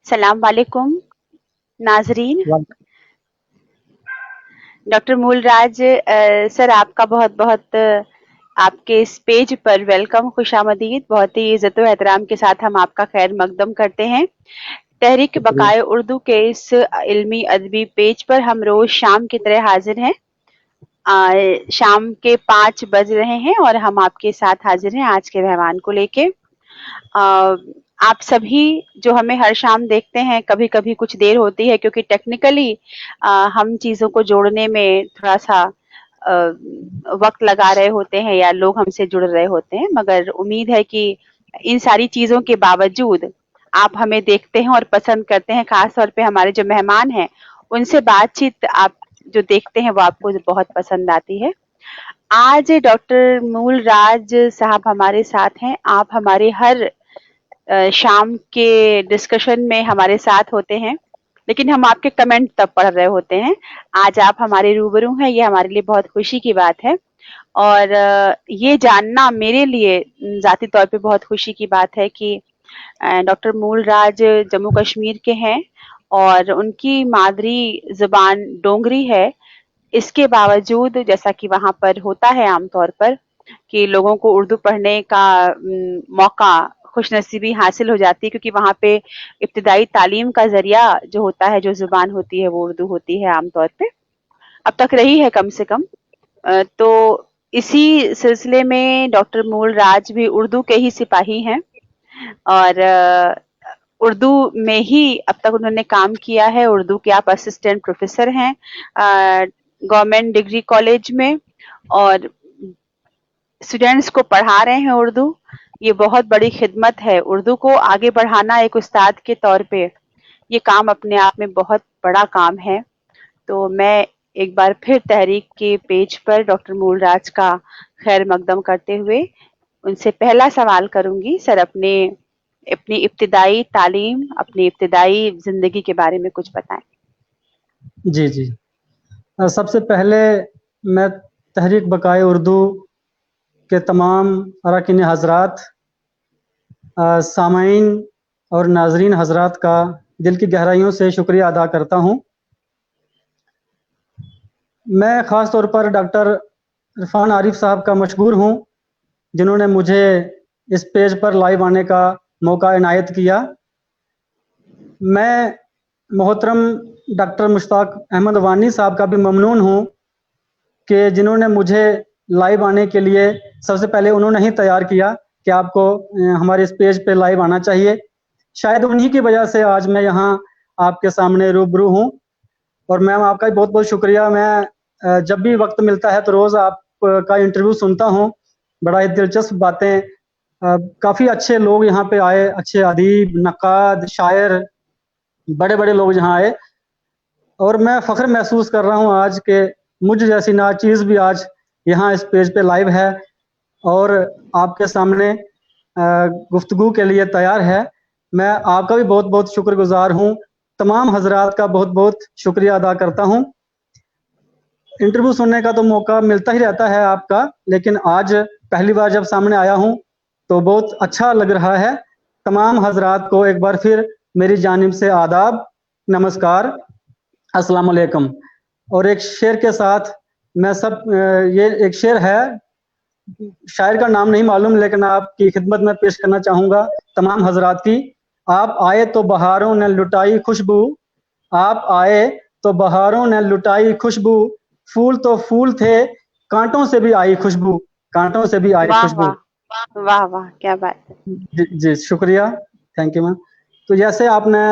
सलाम वालेकुम नाजरीन। डॉक्टर मूलराज सर, आपका बहुत बहुत आपके इस पेज पर वेलकम, खुशामदीद। बहुत ही इज्जत व एहतराम के साथ हम आपका खैर मकदम करते हैं। तहरीक शुक्रिया। बकाए उर्दू के इस इल्मी अदबी पेज पर हम रोज शाम की तरह हाजिर हैं। शाम के 5 बज रहे हैं और हम आपके साथ हाजिर हैं आज के मेहमान को लेके। आप सभी जो हमें हर शाम देखते हैं, कभी-कभी कुछ देर होती है क्योंकि टेक्निकली हम चीज़ों को जोड़ने में थोड़ा-सा अ, वक़्त लगा रहे होते हैं या लोग हमसे जुड़ रहे होते हैं, मगर उम्मीद है कि इन सारी चीज़ों के बावजूद आप हमें देखते हैं और पसंद करते हैं। ख़ास तौर पे हमारे जो मेहमान हैं, उनसे बातचीत आप जो देखते हैं वो आपको बहुत पसंद आती है। आज डॉक्टर मूलराज साहब हमारे साथ हैं। आप हमारे हर शाम के डिस्कशन में हमारे साथ होते हैं, लेकिन हम आपके कमेंट तब पढ़ रहे होते हैं। आज आप हमारे रूबरू हैं, ये हमारे लिए बहुत खुशी की बात है। और ये जानना मेरे लिए ज़ाती तौर पे बहुत खुशी की बात है कि डॉक्टर मूलराज जम्मू कश्मीर के हैं और उनकी मादरी ज़ुबान डोगरी है। इसके बावजूद जैसा कि वहाँ पर होता है आमतौर पर कि लोगों को उर्दू पढ़ने का मौका, खुशनसीबी हासिल हो जाती है क्योंकि वहाँ पे इब्तिदाई तालीम का ज़रिया जो होता है, जो ज़ुबान होती है वो उर्दू होती है आमतौर पे। अब तक रही है कम से कम। तो इसी सिलसिले में डॉक्टर मूलराज भी उर्दू के ही सिपाही हैं और उर्दू में ही अब तक उन्होंने काम किया है। उर्दू के आप असिस्टेंट प्रोफेसर हैं गवर्नमेंट डिग्री कॉलेज में और स्टूडेंट्स को पढ़ा रहे हैं उर्दू। ये बहुत बड़ी खिदमत है। उर्दू को आगे बढ़ाना एक उस्ताद के तौर पे ये काम अपने आप में बहुत बड़ा काम है। तो मैं एक बार फिर तहरीक के पेज पर डॉक्टर मूलराज का खैर मकदम करते हुए उनसे पहला सवाल करूंगी। सर, अपने अपनी इब्तिदाई तालीम, अपनी इब्तिदाई ज़िंदगी के बारे में कुछ बताएँ। जी, जी। सबसे पहले मैं तहरीक बकाए उर्दू के तमाम अरकान हज़रात, सामाईन और नाज़रीन हज़रात का दिल की गहराइयों से शुक्रिया अदा करता हूँ। मैं ख़ास तौर पर डॉक्टर इरफ़ान आरिफ़ साहब का मशकूर हूँ, जिन्होंने मुझे इस पेज पर लाइव आने का मौका इनायत किया। मैं मोहतरम डॉक्टर मुश्ताक अहमद वानी साहब का भी ममनून हूँ कि जिन्होंने मुझे लाइव आने के लिए सबसे पहले उन्होंने ही तैयार किया कि आपको हमारे इस पेज पे लाइव आना चाहिए। शायद उन्हीं की वजह से आज मैं यहाँ आपके सामने रूबरू हूँ और मैम आपका भी बहुत बहुत शुक्रिया। मैं जब भी वक्त मिलता है तो रोज़ आपका इंटरव्यू सुनता हूँ। बड़ा ही दिलचस्प बातें, काफ़ी अच्छे लोग यहाँ पे आए, अच्छे अदीब, नक्काद, शायर, बड़े बड़े लोग यहाँ आए और मैं फ़ख्र महसूस कर रहा हूँ आज के मुझ जैसी नाचीज़ भी आज यहाँ इस पेज पे लाइव है और आपके सामने गुफ्तगू के लिए तैयार है। मैं आपका भी बहुत बहुत शुक्रगुजार हूँ। तमाम हजरात का बहुत बहुत शुक्रिया अदा करता हूँ। इंटरव्यू सुनने का तो मौका मिलता ही रहता है आपका, लेकिन आज पहली बार जब सामने आया हूँ तो बहुत अच्छा लग रहा है। तमाम हजरात को एक बार फिर मेरी जानिब से आदाब, नमस्कार, अस्सलाम वालेकुम। और एक शेर के साथ मैं ये एक शेर है, शायर का नाम नहीं मालूम, लेकिन आपकी खिदमत में पेश करना चाहूँगा तमाम हजरात की। आप आए तो बहारों ने लुटाई खुशबू, आप आए तो बहारों ने लुटाई खुशबू, फूल तो फूल थे, कांटों से भी आई खुशबू, कांटों से भी आई वाह, खुशबू। वाह! वाह, वाह! क्या बात है। जी, जी, शुक्रिया, थैंक यू मैम। तो जैसे आपने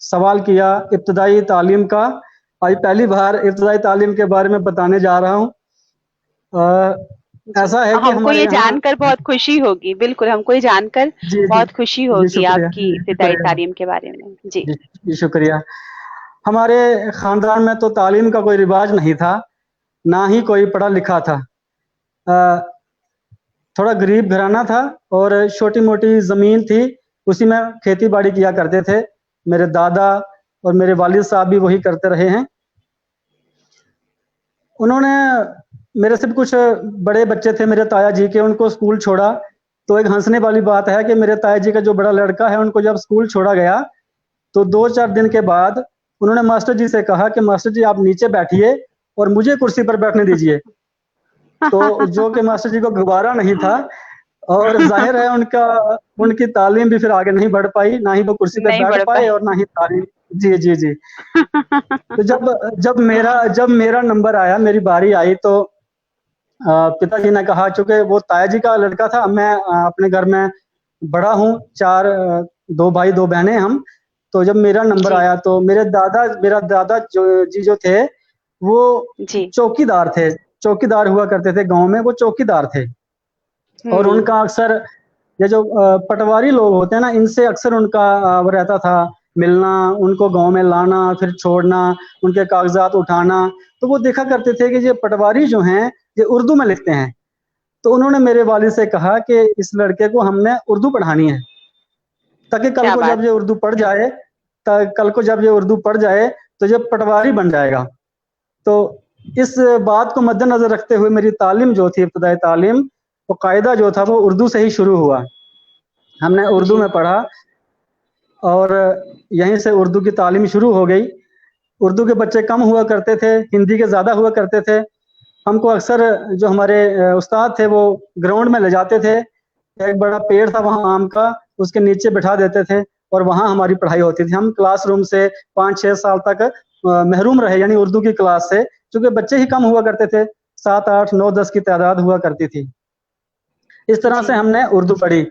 सवाल किया इब्तदाई तालीम का, आज पहली बार इब्तदाई तालीम के बारे में बताने जा रहा हूँ। जी, ऐसा है कि हमको हमारे ये यहाँ जानकर बहुत खुशी होगी। बिल्कुल, हमको ये जानकर जी, जी, बहुत खुशी जी, होगी शुक्रिया, आपकी इब्तिदाई शुक्रिया, तालीम के बारे में। जी। जी, जी, शुक्रिया। हमारे ख़ानदान में तो तालीम का कोई रिवाज नहीं था, ना ही कोई पढ़ा लिखा था। अ, थोड़ा गरीब घराना था और छोटी-मोटी ज़मीन थी, उसी में खेती-बाड़ी किया करते थे। मेरे दादा और मेरे वालिद साहब भी वही करते रहे हैं। उन्होंने मेरे से भी कुछ बड़े बच्चे थे मेरे ताया जी के, उनको स्कूल छोड़ा। तो एक हँसने वाली बात है कि मेरे ताया जी का जो बड़ा लड़का है, उनको जब स्कूल छोड़ा गया, तो 2-4 दिन के बाद उन्होंने मास्टर जी से कहा कि मास्टर जी आप नीचे बैठिए और मुझे कुर्सी पर बैठने दीजिए। तो जो कि मास्टर जी को गवारा नहीं था और ज़ाहिर है उनकी तालीम भी फिर आगे नहीं बढ़ पाई, ना ही वो कुर्सी पे नहीं बैठ बढ़ पाए पाए। और ना ही तालीम। जी, जी, जी। तो जब मेरा नंबर आया, मेरी बारी आई तो पिताजी ने कहा, चूँकि वो ताया जी का लड़का था, मैं अपने घर में बड़ा हूँ, 2 भाई 2 बहनें हम। तो जब मेरा नंबर जी, आया तो मेरा दादा जो थे, वो जी। चौकीदार हुआ करते थे गाँव में, वो चौकीदार थे। और हुँ, उनका अक्सर ये जो पटवारी लोग होते हैं ना, इनसे अक्सर उनका वो रहता था मिलना, उनको गाँव में लाना, फिर छोड़ना, उनके कागज़ात उठाना। तो वो देखा करते थे कि ये पटवारी जो हैं, ये उर्दू में लिखते हैं। तो उन्होंने मेरे वालिद से कहा कि इस लड़के को हमने उर्दू पढ़ानी है, ताकि क्या बात है। कल को जब ये उर्दू पढ़ जाए, तो ये पटवारी बन जाएगा। तो इस बात को मद्देनज़र रखते हुए मेरी तालीम जो थी, इब्तिदाई तालीम, वो कायदा जो था वो उर्दू से ही शुरू हुआ। हमने उर्दू जी, में पढ़ा और यहीं से उर्दू की तालीम शुरू हो गई। उर्दू के बच्चे कम हुआ करते थे, हिंदी के ज़्यादा हुआ करते थे। हमको अक्सर जो हमारे उस्ताद थे वो ग्राउंड में ले जाते थे। एक बड़ा पेड़ था वहाँ आम का, उसके नीचे बिठा देते थे और वहाँ हमारी पढ़ाई होती थी। हम क्लासरूम से 5-6 साल तक महरूम रहे, यानी उर्दू की क्लास से, क्योंकि बच्चे ही कम हुआ करते थे। 7, 8, 9, 10 की तादाद हुआ करती थी। इस तरह से जी, हमने उर्दू पढ़ी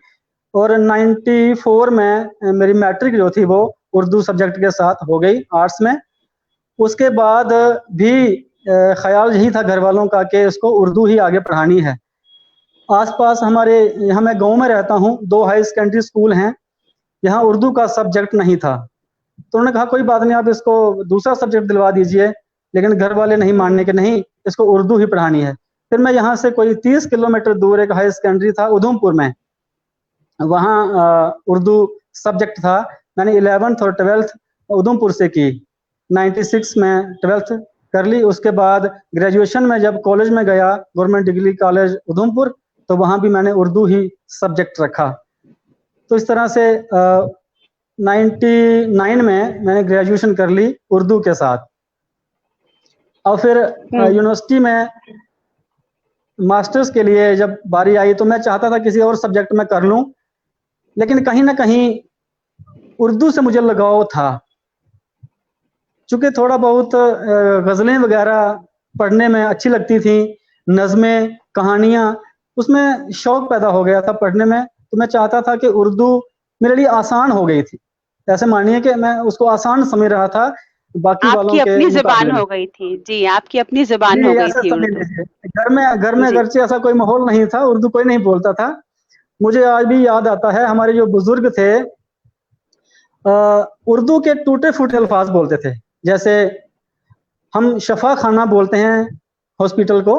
और 94 में मेरी मैट्रिक जो थी वो उर्दू सब्जेक्ट के साथ हो गई, आर्ट्स में। उसके बाद भी ख़्याल यही था घर वालों का कि इसको उर्दू ही आगे पढ़ानी है। आस-पास हमारे, यहाँ मैं गाँव में रहता हूँ, 2 हाई सेकेंडरी स्कूल हैं, यहाँ उर्दू का सब्जेक्ट नहीं था। तो उन्होंने कहा कोई बात नहीं, आप इसको दूसरा सब्जेक्ट दिलवा दीजिए, लेकिन घर वाले नहीं मानने के, नहीं इसको उर्दू ही पढ़ानी है। फिर मैं यहाँ से कोई 30 किलोमीटर दूर एक हाई सेकेंडरी था उधमपुर में, वहाँ उर्दू सब्जेक्ट था। मैंने 11th और 12th उधमपुर से की। 96 में 12th कर ली। उसके बाद ग्रेजुएशन में जब कॉलेज में गया, गवर्नमेंट डिग्री कॉलेज उधमपुर, तो वहाँ भी मैंने उर्दू ही सब्जेक्ट रखा। तो इस तरह से 99 में मैंने ग्रेजुएशन कर ली उर्दू के साथ। और फिर हुँ, यूनिवर्सिटी में मास्टर्स के लिए जब बारी आई तो मैं चाहता था किसी और सब्जेक्ट में कर लूँ, लेकिन कहीं न कहीं उर्दू से मुझे लगाव था। चूँकि थोड़ा बहुत ग़ज़लें वग़ैरह पढ़ने में अच्छी लगती थी, नज़्में, कहानियाँ, उसमें शौक पैदा हो गया था पढ़ने में, तो मैं चाहता था कि उर्दू मेरे लिए आसान हो गई थी। ऐसे मानिए कि मैं उसको आसान समझ रहा था, बाकी वालों आपकी के अपनी ज़ुबान मुकाबले में। हो गई थी। जी, आपकी अपनी ज़ुबान हो जी, गई ऐसा थी समझ उर्दू। लीजिए। घर में जी, अगरचे ऐसा कोई माहौल नहीं था, उर्दू कोई नहीं बोलता था। मुझे आज भी याद आता है, हमारे जो बुज़ुर्ग थे अ, उर्दू के टूटे-फूटे अल्फाज बोलते थे। जैसे हम शफ़ा खाना बोलते हैं हॉस्पिटल को,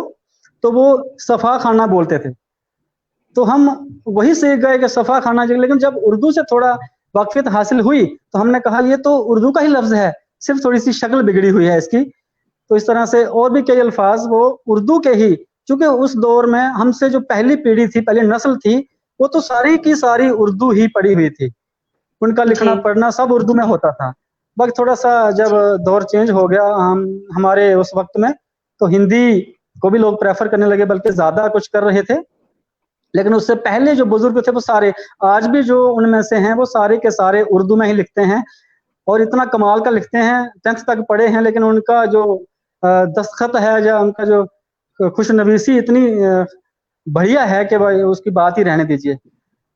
तो वो सफ़ा खाना बोलते थे। तो हम वही सीख गए कि सफ़ा खाना चाहिए, लेकिन जब उर्दू से थोड़ा वाक़फ़ियत हासिल हुई, तो हमने कहा ये तो उर्दू का ही लफ़्ज़ है, सिर्फ़ थोड़ी-सी शक्ल बिगड़ी हुई है इसकी। तो इस तरह से और भी कई अल्फ़ाज़ वो उर्दू के ही, चूँकि उस दौर में हमसे जो पहली पीढ़ी थी, पहली नस्ल थी, वो तो सारी की सारी उर्दू ही पढ़ी हुई थी। उनका जी, लिखना-पढ़ना सब उर्दू में होता था। बस थोड़ा-सा जब जी, दौर चेंज हो गया हमारे उस वक़्त में, तो हिंदी को भी लोग प्रेफ़र करने लगे, बल्कि ज़्यादा कुछ कर रहे थे। लेकिन उससे पहले जो बुज़ुर्ग थे वो सारे, आज भी जो उनमें से हैं, वो सारे के सारे उर्दू में ही लिखते हैं और इतना कमाल का लिखते हैं, 10th तक पढ़े हैं, लेकिन उनका जो दस्तख़त है या उनका जो खुशनवीसी इतनी बढ़िया है कि भाई उसकी बात ही रहने दीजिए।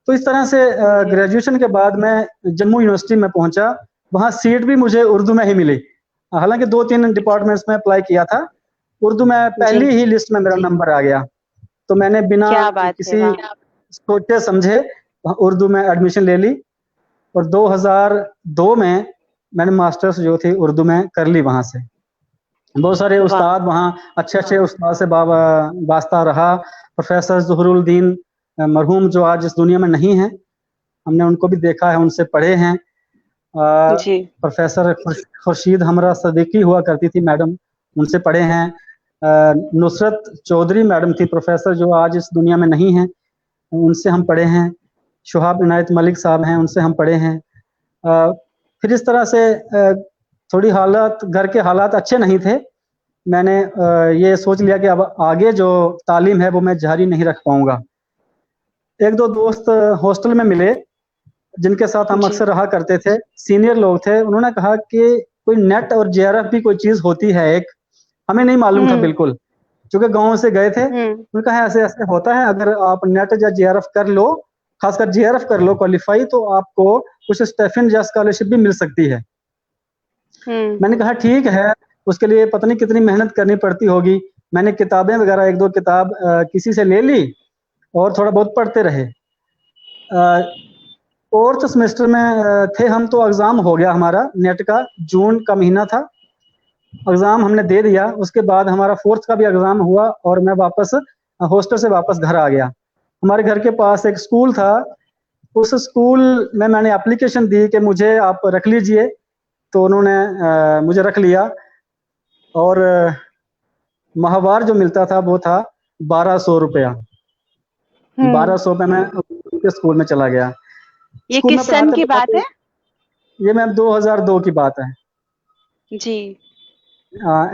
तो इस तरह से जी, ग्रेजुएशन के बाद मैं जम्मू यूनिवर्सिटी में पहुँचा, वहाँ सीट भी मुझे उर्दू में ही मिली। हालाँकि 2-3 डिपार्टमेंट्स में अप्लाई किया था, उर्दू में जी, पहली ही लिस्ट में मेरा नंबर आ गया। तो मैंने बिना क्या बात है! किसी वाह! सोचे-समझे उर्दू में एडमिशन ले ली और 2002 में मैंने मास्टर्स जो थी उर्दू में कर ली वहाँ से। बहुत सारे वाह! उस्ताद वहाँ, अच्छे-अच्छे उस्ताद से वास्ता रहा। प्रोफ़ेसर ज़ुहरुल दीन मरहूम जो आज इस दुनिया में नहीं हैं, हमने उनको भी देखा है, उनसे पढ़े हैं। जी, प्रोफ़ेसर खुर्शीद हमरा सिद्दीकी हुआ करती थी मैडम, उनसे पढ़े हैं। नुसरत चौधरी मैडम थी प्रोफ़ेसर जो आज इस दुनिया में नहीं हैं, उनसे हम पढ़े हैं। शुहाब इनायत मलिक साहब हैं, उनसे हम पढ़े हैं। फिर इस तरह से थोड़ी हालात, घर के हालात अच्छे नहीं थे। मैंने ये सोच लिया कि अब आगे जो तालीम है वो मैं जारी नहीं रख पाऊंगा। एक दो दोस्त हॉस्टल में मिले जिनके साथ हम जी। अक्सर रहा करते थे, सीनियर लोग थे। उन्होंने कहा कि कोई नेट और जेआरएफ भी कोई चीज होती है एक, हमें नहीं मालूम था हुँ, बिल्कुल, क्योंकि गांव से गए थे। हुँ, उन्होंने कहा ऐसे ऐसे होता है, अगर आप नेट या जेआरएफ कर लो, खासकर जेआरएफ कर लो क्वालिफाई, तो आपको कुछ स्टेफिन या स्कॉलरशिप भी मिल सकती है। हुँ, मैंने कहा ठीक है, उसके लिए पता नहीं कितनी मेहनत करनी पड़ती होगी। मैंने किताबें वगैरह एक दो किताब किसी से ले ली और थोड़ा बहुत पढ़ते रहे। फोर्थ सेमेस्टर में थे हम, तो एग्जाम हो गया हमारा नेट का, जून का महीना था। एग्जाम हमने दे दिया, उसके बाद हमारा फोर्थ का भी एग्जाम हुआ और मैं वापस हॉस्टल से वापस घर आ गया। हमारे घर के पास एक स्कूल था, उस स्कूल में मैंने एप्लीकेशन दी कि मुझे आप रख लीजिए, तो उन्होंने मुझे रख लिया। और माहवार जो मिलता था वो था 1200 रुपया। हुँ। 1200 पे मैं उनके स्कूल में चला गया। ये स्कूल में किस सन पढ़ाते की बात पढ़ाते, है? ये मैम 2002 की बात है। जी।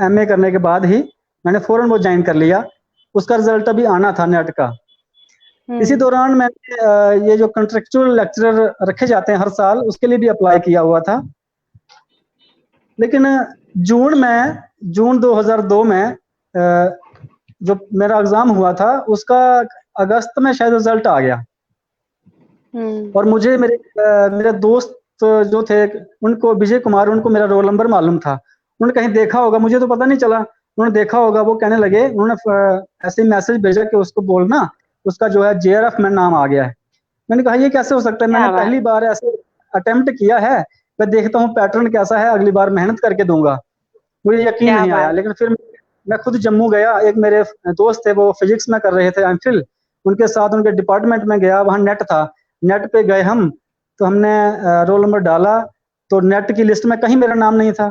एमए करने के बाद ही मैंने फौरन वो ज्वाइन कर लिया। उसका रिजल्ट अभी आना था नेट का। इसी हुँ, दौरान मैंने ये जो कंट्रेक्चुअल लेक्चरर रखे जाते हैं हर साल, उसके लिए भी अप्लाई किया हुआ था। लेकिन जून 2002 में जो मेरा एग्जाम हुआ था उसका अगस्त में शायद रिजल्ट आ गया। हुँ, और मुझे मेरे दोस्त जो थे, उनको विजय कुमार, उनको मेरा रोल नंबर मालूम था। उन्होंने कहीं देखा होगा, मुझे तो पता नहीं चला, उन्होंने देखा होगा। वो कहने लगे, उन्होंने ऐसे मैसेज भेजा कि उसको बोलना उसका जो है जेआरएफ में नाम आ गया है। मैंने कहा ये कैसे हो सकता है, मैंने क्या बात! पहली बार ऐसे अटेम्प्ट किया है, मैं देखता हूँ पैटर्न कैसा है, अगली बार मेहनत करके दूंगा। मुझे यकीन क्या नहीं आया। बात! लेकिन फिर मैं खुद जम्मू गया, एक मेरे दोस्त थे वो फिजिक्स में कर रहे थे एमफिल, उनके साथ उनके डिपार्टमेंट में गया, वहाँ नेट था, नेट पे गए हम। तो हमने रोल नंबर डाला, तो नेट की लिस्ट में कहीं मेरा नाम नहीं था।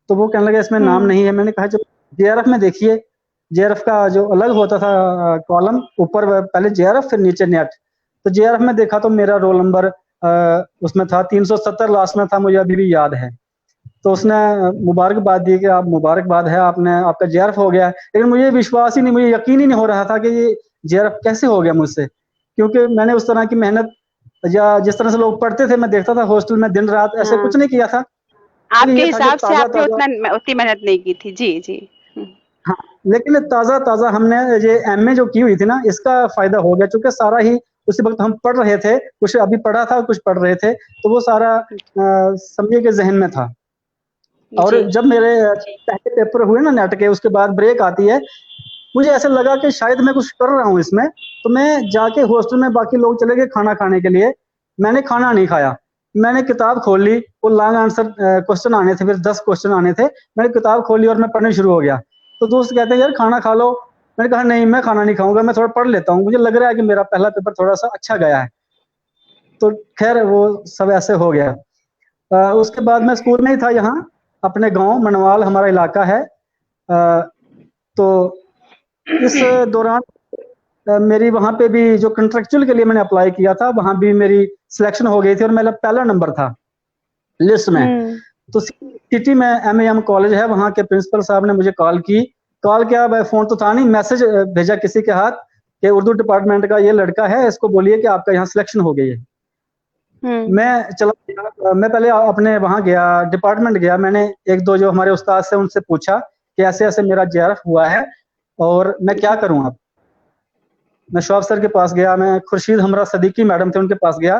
तो वो कहने लगे इसमें नाम हुँ, नहीं है। मैंने कहा जब जेआरएफ में देखिए, जेआरएफ का जो अलग होता था कॉलम, ऊपर पहले जेआरएफ फिर नीचे नेट। तो जेआरएफ में देखा तो मेरा रोल नंबर उसमें था 370 लास्ट में था, मुझे अभी भी याद है। तो उसने मुबारकबाद दी कि आप, मुबारकबाद है, आपने, आपका जेआरएफ हो गया है। लेकिन मुझे विश्वास ही नहीं, मुझे यकीन ही नहीं हो रहा था कि ये जेआरएफ कैसे हो गया मुझसे, क्योंकि मैंने उस तरह की मेहनत, या जिस तरह से लोग पढ़ते थे मैं देखता था हॉस्टल में दिन रात, ऐसे हाँ। कुछ नहीं किया था। लेकिन आपके ये था कि हिसाब से ताजा आपने ताजा, उतनी मेहनत नहीं की थी। जी, जी। हुँ, हाँ, लेकिन ताजा ताजा हमने ये एमए जो की हुई थी ना, इसका फायदा हो गया, चूंकि सारा ही उसी वक्त हम पढ़ रहे थे, कुछ अभी पढ़ा था कुछ पढ़ रहे थे, तो वो सारा समझे के जहन में था। और जी, जब मेरे पहले पेपर हुए ना नेट के, उसके बाद ब्रेक आती है, मुझे ऐसा लगा कि शायद मैं कुछ कर रहा हूँ इसमें। तो मैं जाके हॉस्टल में, बाकी लोग चले गए खाना खाने के लिए, मैंने खाना नहीं खाया। मैंने किताब खोल ली, वो लॉन्ग आंसर क्वेश्चन आने थे, फिर 10 क्वेश्चन आने थे। मैंने किताब खोली और मैं पढ़ने शुरू हो गया। तो दोस्त कहते हैं यार खाना खा लो। मैंने कहा नहीं, मैं खाना नहीं खाऊंगा, मैं थोड़ा पढ़ लेता हूँ, मुझे लग रहा है कि मेरा पहला पेपर थोड़ा सा अच्छा गया है। तो खैर वो सब ऐसे हो गया। उसके बाद मैं स्कूल में ही था, यहाँ अपने गांव मनवाल हमारा इलाका है। अ, तो इस दौरान मेरी वहाँ पे भी जो कंट्रेक्चुअल के लिए मैंने अप्लाई किया था, वहाँ भी मेरी सिलेक्शन हो गई थी और मेरा पहला नंबर था लिस्ट में। हुँ, तो सिटी में एमएएम कॉलेज है, वहाँ के प्रिंसिपल साहब ने मुझे कॉल की। कॉल किया, भाई फोन तो था नहीं, मैसेज भेजा किसी के हाथ कि उर्दू डिपार्टमेंट का ये लड़का है, इसको बोलिए कि आपका यहाँ सिलेक्शन हो गई है। हुँ, मैं चला गया, मैं पहले अपने वहाँ गया, डिपार्टमेंट गया। मैंने एक दो जो हमारे उस्ताद से उनसे पूछा कि ऐसे ऐसे मेरा जेआरएफ हुआ है और मैं क्या जी, करूँ अब। मैं शॉप सर के पास गया, मैं खुर्शीद हमरा सदीकी मैडम थे उनके पास गया।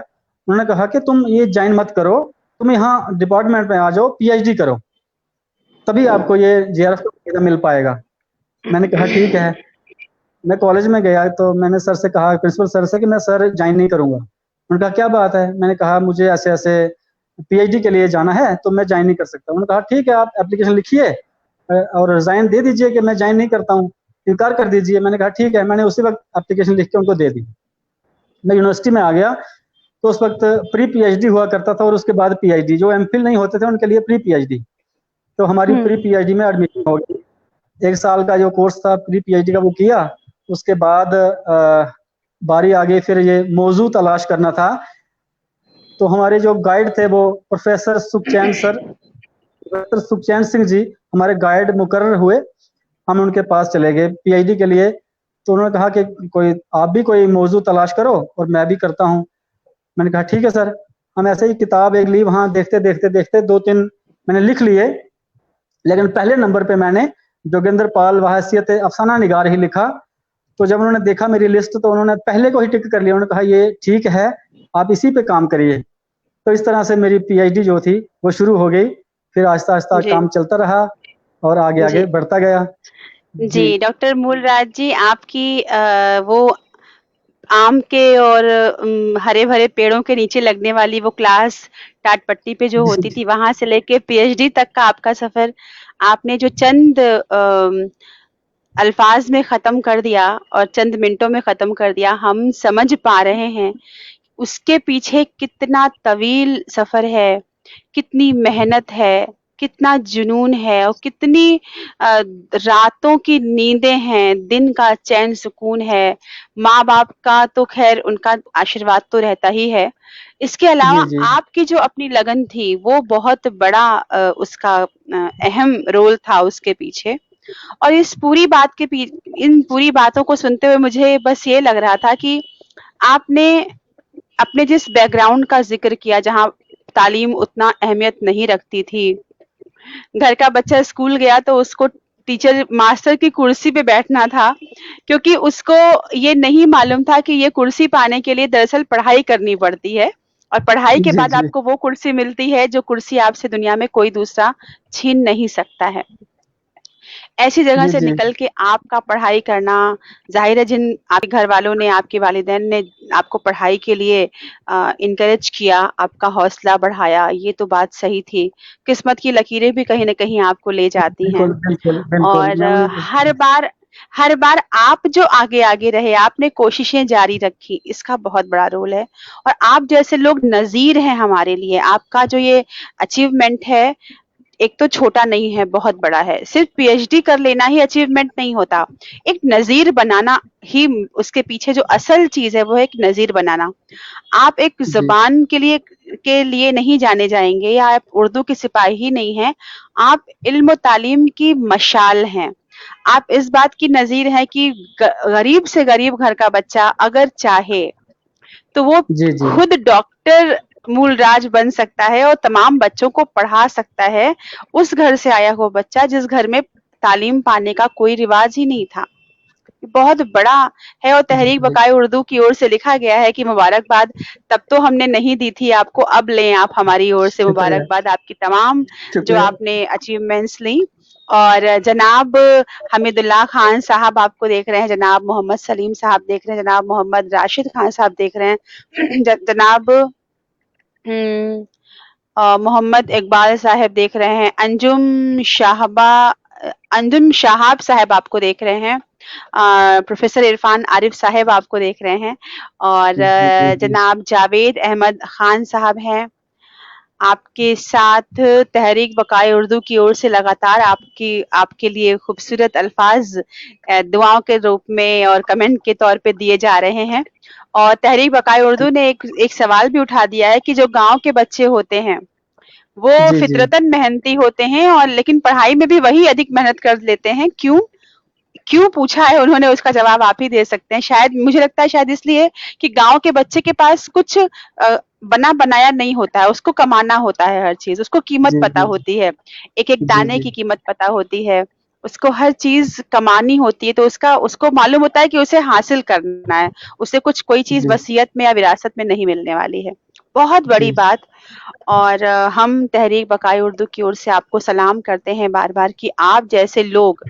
उन्होंने कहा कि तुम ये ज्वाइन मत करो, तुम यहाँ डिपार्टमेंट में आ जाओ, पीएचडी करो, तभी आपको ये जेआरएफ का मिल पाएगा। मैंने कहा ठीक है। मैं कॉलेज में गया तो मैंने सर से कहा, प्रिंसिपल सर से, कि मैं सर ज्वाइन नहीं करूंगा। उन्होंने कहा क्या बात है। मैंने कहा मुझे ऐसे ऐसे पीएचडी के लिए जाना है, तो मैं ज्वाइन नहीं कर सकता। उन्होंने कहा ठीक है, आप एप्लीकेशन लिखिए और रिजाइन दे दीजिए कि मैं ज्वाइन नहीं करता हूँ, इनकार कर दीजिए। मैंने कहा ठीक है। मैंने उसी वक्त एप्लीकेशन लिख के उनको दे दी। मैं यूनिवर्सिटी में आ गया। तो उस वक्त प्री पीएचडी हुआ करता था और उसके बाद पीएचडी, जो एमफिल नहीं होते थे उनके लिए प्री पीएचडी। तो हमारी हुँ, प्री पीएचडी में एडमिशन हो गई। 1 साल का जो कोर्स था प्री पीएचडी का वो किया। उसके बाद बारी आ गई, फिर ये मौजू तलाश करना था तो हमारे जो गाइड थे वो professor सुखचैन sir, professor सुखचैन Singh ji हमारे गाइड मुकर्रर हुए। हम उनके पास चले गए पीएचडी के लिए। तो उन्होंने कहा कि कोई आप भी कोई मौजू तलाश करो और मैं भी करता हूँ। मैंने कहा ठीक है सर। हम ऐसे ही किताब एक ली, वहां देखते देखते देखते 2-3 मैंने लिख लिए, लेकिन पहले नंबर पे मैंने जोगेंद्र पाल वहैसियत अफसाना निगार ही लिखा। तो जब उन्होंने देखा मेरी लिस्ट तो उन्होंने पहले को ही टिक कर लिया। उन्होंने कहा ये ठीक है, आप इसी पे काम करिए। तो इस तरह से मेरी पीएचडी जो थी वो शुरू हो गई। फिर आहिस्ता आहिस्ता जी काम चलता रहा और आगे आगे जी बढ़ता गया। जी। जी डॉक्टर मूलराज जी, आपकी वो आम के और हरे भरे पेड़ों के नीचे लगने वाली वो क्लास टाट पट्टी पे जो जी होती थी, वहां से लेके पीएचडी तक का आपका सफर आपने जो चंद अल्फाज में खत्म कर दिया और चंद मिनटों में खत्म कर दिया, हम समझ पा रहे हैं उसके पीछे कितना तवील सफर है, कितनी मेहनत है, कितना जुनून है और कितनी रातों की नींदें हैं, दिन का चैन सुकून है। माँ बाप का तो खैर उनका आशीर्वाद तो रहता ही है, इसके जी अलावा जी आपकी जो अपनी लगन थी वो बहुत बड़ा उसका अहम रोल था उसके पीछे। और इस पूरी बात के इन पूरी बातों को सुनते हुए मुझे बस ये लग रहा था कि आपने अपने जिस बैकग्राउंड का जिक्र किया, जहाँ तालीम उतना अहमियत नहीं रखती थी, घर का बच्चा स्कूल गया तो उसको टीचर मास्टर की कुर्सी पे बैठना था, क्योंकि उसको ये नहीं मालूम था कि ये कुर्सी पाने के लिए दरअसल पढ़ाई करनी पड़ती है और पढ़ाई के जी बाद जी आपको वो कुर्सी मिलती है जो कुर्सी आपसे दुनिया में कोई दूसरा छीन नहीं सकता है। ऐसी जगह जी से जी निकल के आपका पढ़ाई करना, ज़ाहिर है जिन आपके घर वालों ने, आपके वालिदैन ने आपको पढ़ाई के लिए इनकरेज किया, आपका हौसला बढ़ाया, ये तो बात सही थी। किस्मत की लकीरें भी कहीं न कहीं आपको ले जाती हैं। बिल्कुल बिल्कुल बिल्कुल और मैं उन्हीं को। हर बार आप जो आगे-आगे रहे, आपने कोशिशें जारी रखी, इसका बहुत बड़ा रोल है। और आप जैसे लोग नज़ीर हैं हमारे लिए, आपका जो ये अचीवमेंट है, एक तो छोटा नहीं है, बहुत बड़ा है। सिर्फ पीएचडी कर लेना ही अचीवमेंट नहीं होता, एक नज़ीर बनाना ही उसके पीछे जो असल चीज़ है वो है एक नज़ीर बनाना। आप एक जी ज़ुबान के लिए नहीं जाने जाएँगे या आप उर्दू के सिपाही ही नहीं हैं, आप इल्म तालीम की मशाल हैं। आप इस बात की नज़ीर हैं कि गरीब से गरीब घर का बच्चा अगर चाहे तो वो जी जी खुद डॉक्टर मूलराज बन सकता है और तमाम बच्चों को पढ़ा सकता है। उस घर से आया हुआ बच्चा जिस घर में तालीम पाने का कोई रिवाज ही नहीं था। बहुत बड़ा है और तहरीक जी बकाए उर्दू की ओर से लिखा गया है कि मुबारकबाद तब तो हमने नहीं दी थी आपको, अब लें आप हमारी ओर से शुक्रिया मुबारकबाद आपकी तमाम जो शुक्रिया। आपने अचीवमेंट्स ली। और जनाब हमीदुल्लाह खान साहब आपको देख रहे हैं, जनाब मोहम्मद सलीम साहब देख रहे हैं, जनाब मोहम्मद राशिद खान साहब देख रहे हैं, जनाब मोहम्मद इकबाल साहब देख रहे हैं, अंजुम शाहाब साहब आपको देख रहे हैं, प्रोफेसर इरफान आरिफ साहब आपको देख रहे हैं और जी जी जी जनाब जावेद अहमद खान साहब हैं आपके साथ। तहरीक बकाए उर्दू की ओर से लगातार आपके लिए खूबसूरत अल्फाज दुआओं के रूप में और कमेंट के तौर पे दिए जा रहे हैं। और तहरीक बकाए उर्दू ने एक सवाल भी उठा दिया है कि जो गांव के बच्चे होते हैं वो जी जी फितरतन मेहनती होते हैं और लेकिन पढ़ाई में भी वही अधिक मेहनत कर लेते हैं, क्यों? क्यों पूछा है उन्होंने, उसका जवाब आप ही दे सकते हैं। शायद मुझे लगता है शायद इसलिए कि गांव के बच्चे के पास कुछ बना बनाया नहीं होता है, उसको कमाना होता है हर चीज, उसको कीमत जी पता जी होती है, एक एक जी दाने जी की कीमत पता होती है, उसको हर चीज कमानी होती है, तो उसको मालूम होता है कि उसे हासिल करना है, उसे कुछ कोई चीज जी वसीयत में या विरासत में नहीं मिलने वाली है। बहुत बड़ी जी बात। और हम तहरीक बकाए उर्दू की ओर से आपको सलाम करते हैं बार बार कि आप जैसे लोग,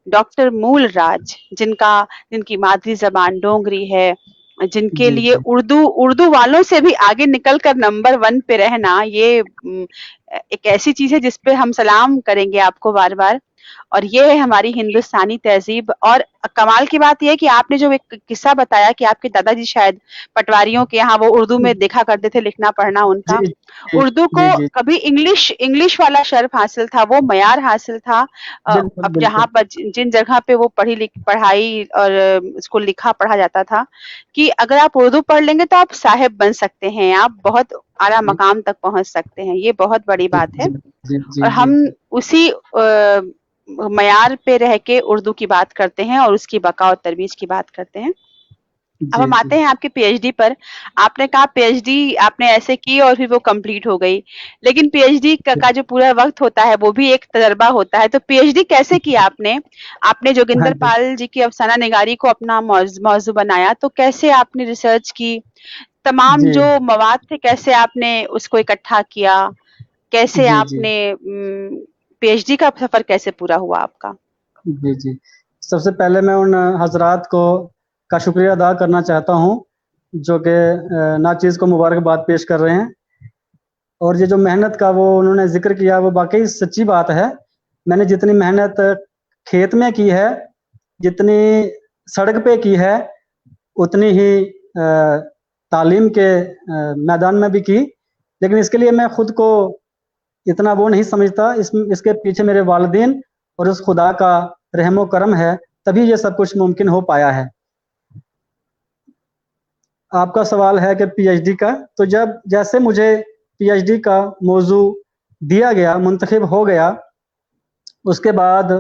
डॉक्टर मूलराज जिनकी मादरी जबान डोगरी है, जिनके जी लिए जी उर्दू वालों से भी आगे निकल कर नंबर 1 पे रहना, ये एक ऐसी चीज है जिसपे हम सलाम करेंगे आपको बार बार। और ये है हमारी हिंदुस्तानी तहजीब। और कमाल की बात यह है कि आपने जो एक किस्सा बताया कि आपके दादाजी शायद पटवारियों के यहाँ वो उर्दू में देखा करते थे, लिखना पढ़ना जी उनका, जी उर्दू को जी जी कभी इंग्लिश इंग्लिश वाला शर्फ हासिल था, वो मयार हासिल था। बिल्कुल अब जहाँ बिल्कुल पर जिन जगह पे वो पढ़ाई और उसको लिखा पढ़ा जाता था कि अगर आप उर्दू पढ़ लेंगे तो आप साहिब बन सकते हैं, आप बहुत आला जी मकाम तक पहुंच सकते हैं, ये बहुत बड़ी जी बात है। जी जी जी और जी हम उसी मयार पे रह के उर्दू की बात करते हैं और उसकी बका और तरवीज की बात करते हैं। अब जी हम जी आते हैं आपके पीएचडी पर। आपने कहा पीएचडी आपने ऐसे की और फिर वो कंप्लीट हो गई। लेकिन पीएचडी का जो पूरा वक़्त होता है वो भी एक तजुर्बा होता है। तो पीएचडी कैसे किया आपने? आपने हाँ जोगिंदर जी पाल जी की अफसाना निगारी को अपना मौज़ू बनाया, तो कैसे आपने रिसर्च की? तमाम जी जो मवाद थे कैसे आपने उसको इकट्ठा किया? कैसे जी जी आपने पीएचडी का सफ़र कैसे पूरा हुआ आपका? जी जी सबसे पहले मैं उन हजरात को का शुक्रिया अदा करना चाहता हूँ जो कि नाचीज़ को मुबारकबाद पेश कर रहे हैं। और ये जो मेहनत का वो उन्होंने जिक्र किया वो वाकई सच्ची बात है। मैंने जितनी मेहनत खेत में की है, जितनी सड़क पे की है, उतनी ही तालीम के मैदान में भी की। लेकिन इसके लिए मैं खुद को इतना वो नहीं समझता। इसके पीछे मेरे वालिदैन और उस खुदा का रहमो करम है, तभी ये सब कुछ मुमकिन हो पाया है। आपका सवाल है कि पीएचडी का, तो जब जैसे मुझे पीएचडी का मौजू दिया गया, मुंतखब हो गया, उसके बाद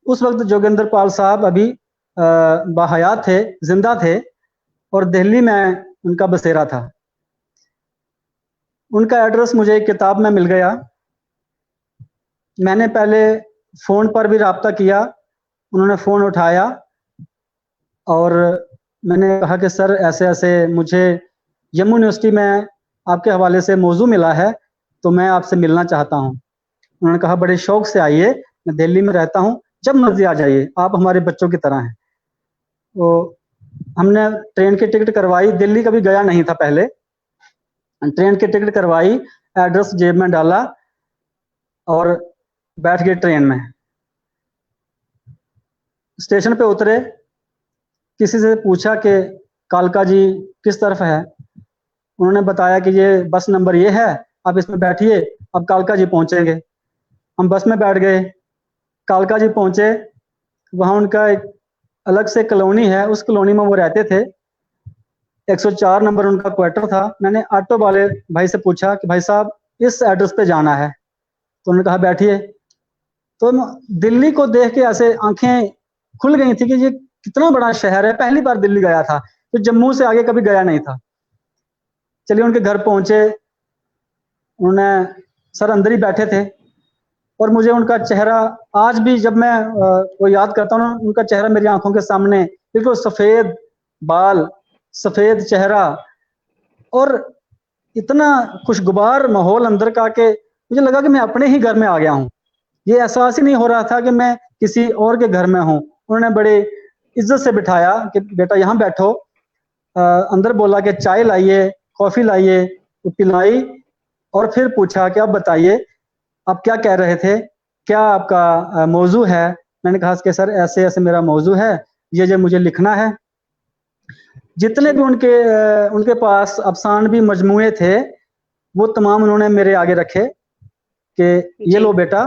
उस वक्त जोगिंदर पाल साहब अभी बाहयात थे, जिंदा थे और दिल्ली में उनका बसेरा था। उनका एड्रेस मुझे एक किताब में मिल गया। मैंने पहले फ़ोन पर भी राब्ता किया, उन्होंने फ़ोन उठाया और मैंने कहा कि सर ऐसे-ऐसे मुझे जम्मू यूनिवर्सिटी में आपके हवाले से मौजू मिला है, तो मैं आपसे मिलना चाहता हूँ। उन्होंने कहा बड़े शौक से आइए, मैं दिल्ली में रहता हूँ, जब मर्ज़ी आ जाइए, आप हमारे बच्चों की तरह हैं। तो हमने ट्रेन की टिकट करवाई, दिल्ली कभी गया नहीं था पहले। ट्रेन की टिकट करवाई, एड्रेस जेब में डाला और बैठ गए ट्रेन में। स्टेशन पे उतरे, किसी से पूछा कि कालका जी किस तरफ है? उन्होंने बताया कि ये बस नंबर ये है, आप इसमें बैठिए, अब कालका जी पहुंचेंगे। हम बस में बैठ गए, कालका जी पहुंचे। वहाँ उनका एक अलग से कॉलोनी है, उस कॉलोनी में वो रहते थे। 104 नंबर उनका क्वार्टर था। मैंने ऑटो वाले भाई से पूछा कि भाई साहब इस एड्रेस पे जाना है, तो उन्होंने कहा बैठिए। तो दिल्ली को देख के ऐसे आंखें खुल गई थी कि ये कितना बड़ा शहर है। पहली बार दिल्ली गया था, तो जम्मू से आगे कभी गया नहीं था। चलिए उनके घर पहुंचे, उन्होंने सर अंदर ही बैठे थे और मुझे उनका चेहरा आज भी जब मैं वो याद करता हूँ, उनका चेहरा मेरी आंखों के सामने, बिल्कुल सफेद बाल, सफेद चेहरा और इतना खुशगवार माहौल अंदर का कि मुझे लगा कि मैं अपने ही घर में आ गया हूँ। ये एहसास ही नहीं हो रहा था कि मैं किसी और के घर में हूँ। उन्होंने बड़े इज्जत से बिठाया कि बेटा यहाँ बैठो। अंदर बोला कि चाय लाइए, कॉफी लाइए, वो पिलाई और फिर पूछा कि आप बताइए आप क्या कह रहे थे, क्या आपका मौजू है? मैंने कहा कि सर ऐसे ऐसे मेरा मौजू है, ये मुझे लिखना है। जितने जी, भी उनके पास अफसानवी मजमूए थे वो तमाम उन्होंने मेरे आगे रखे कि ये जी, लो बेटा,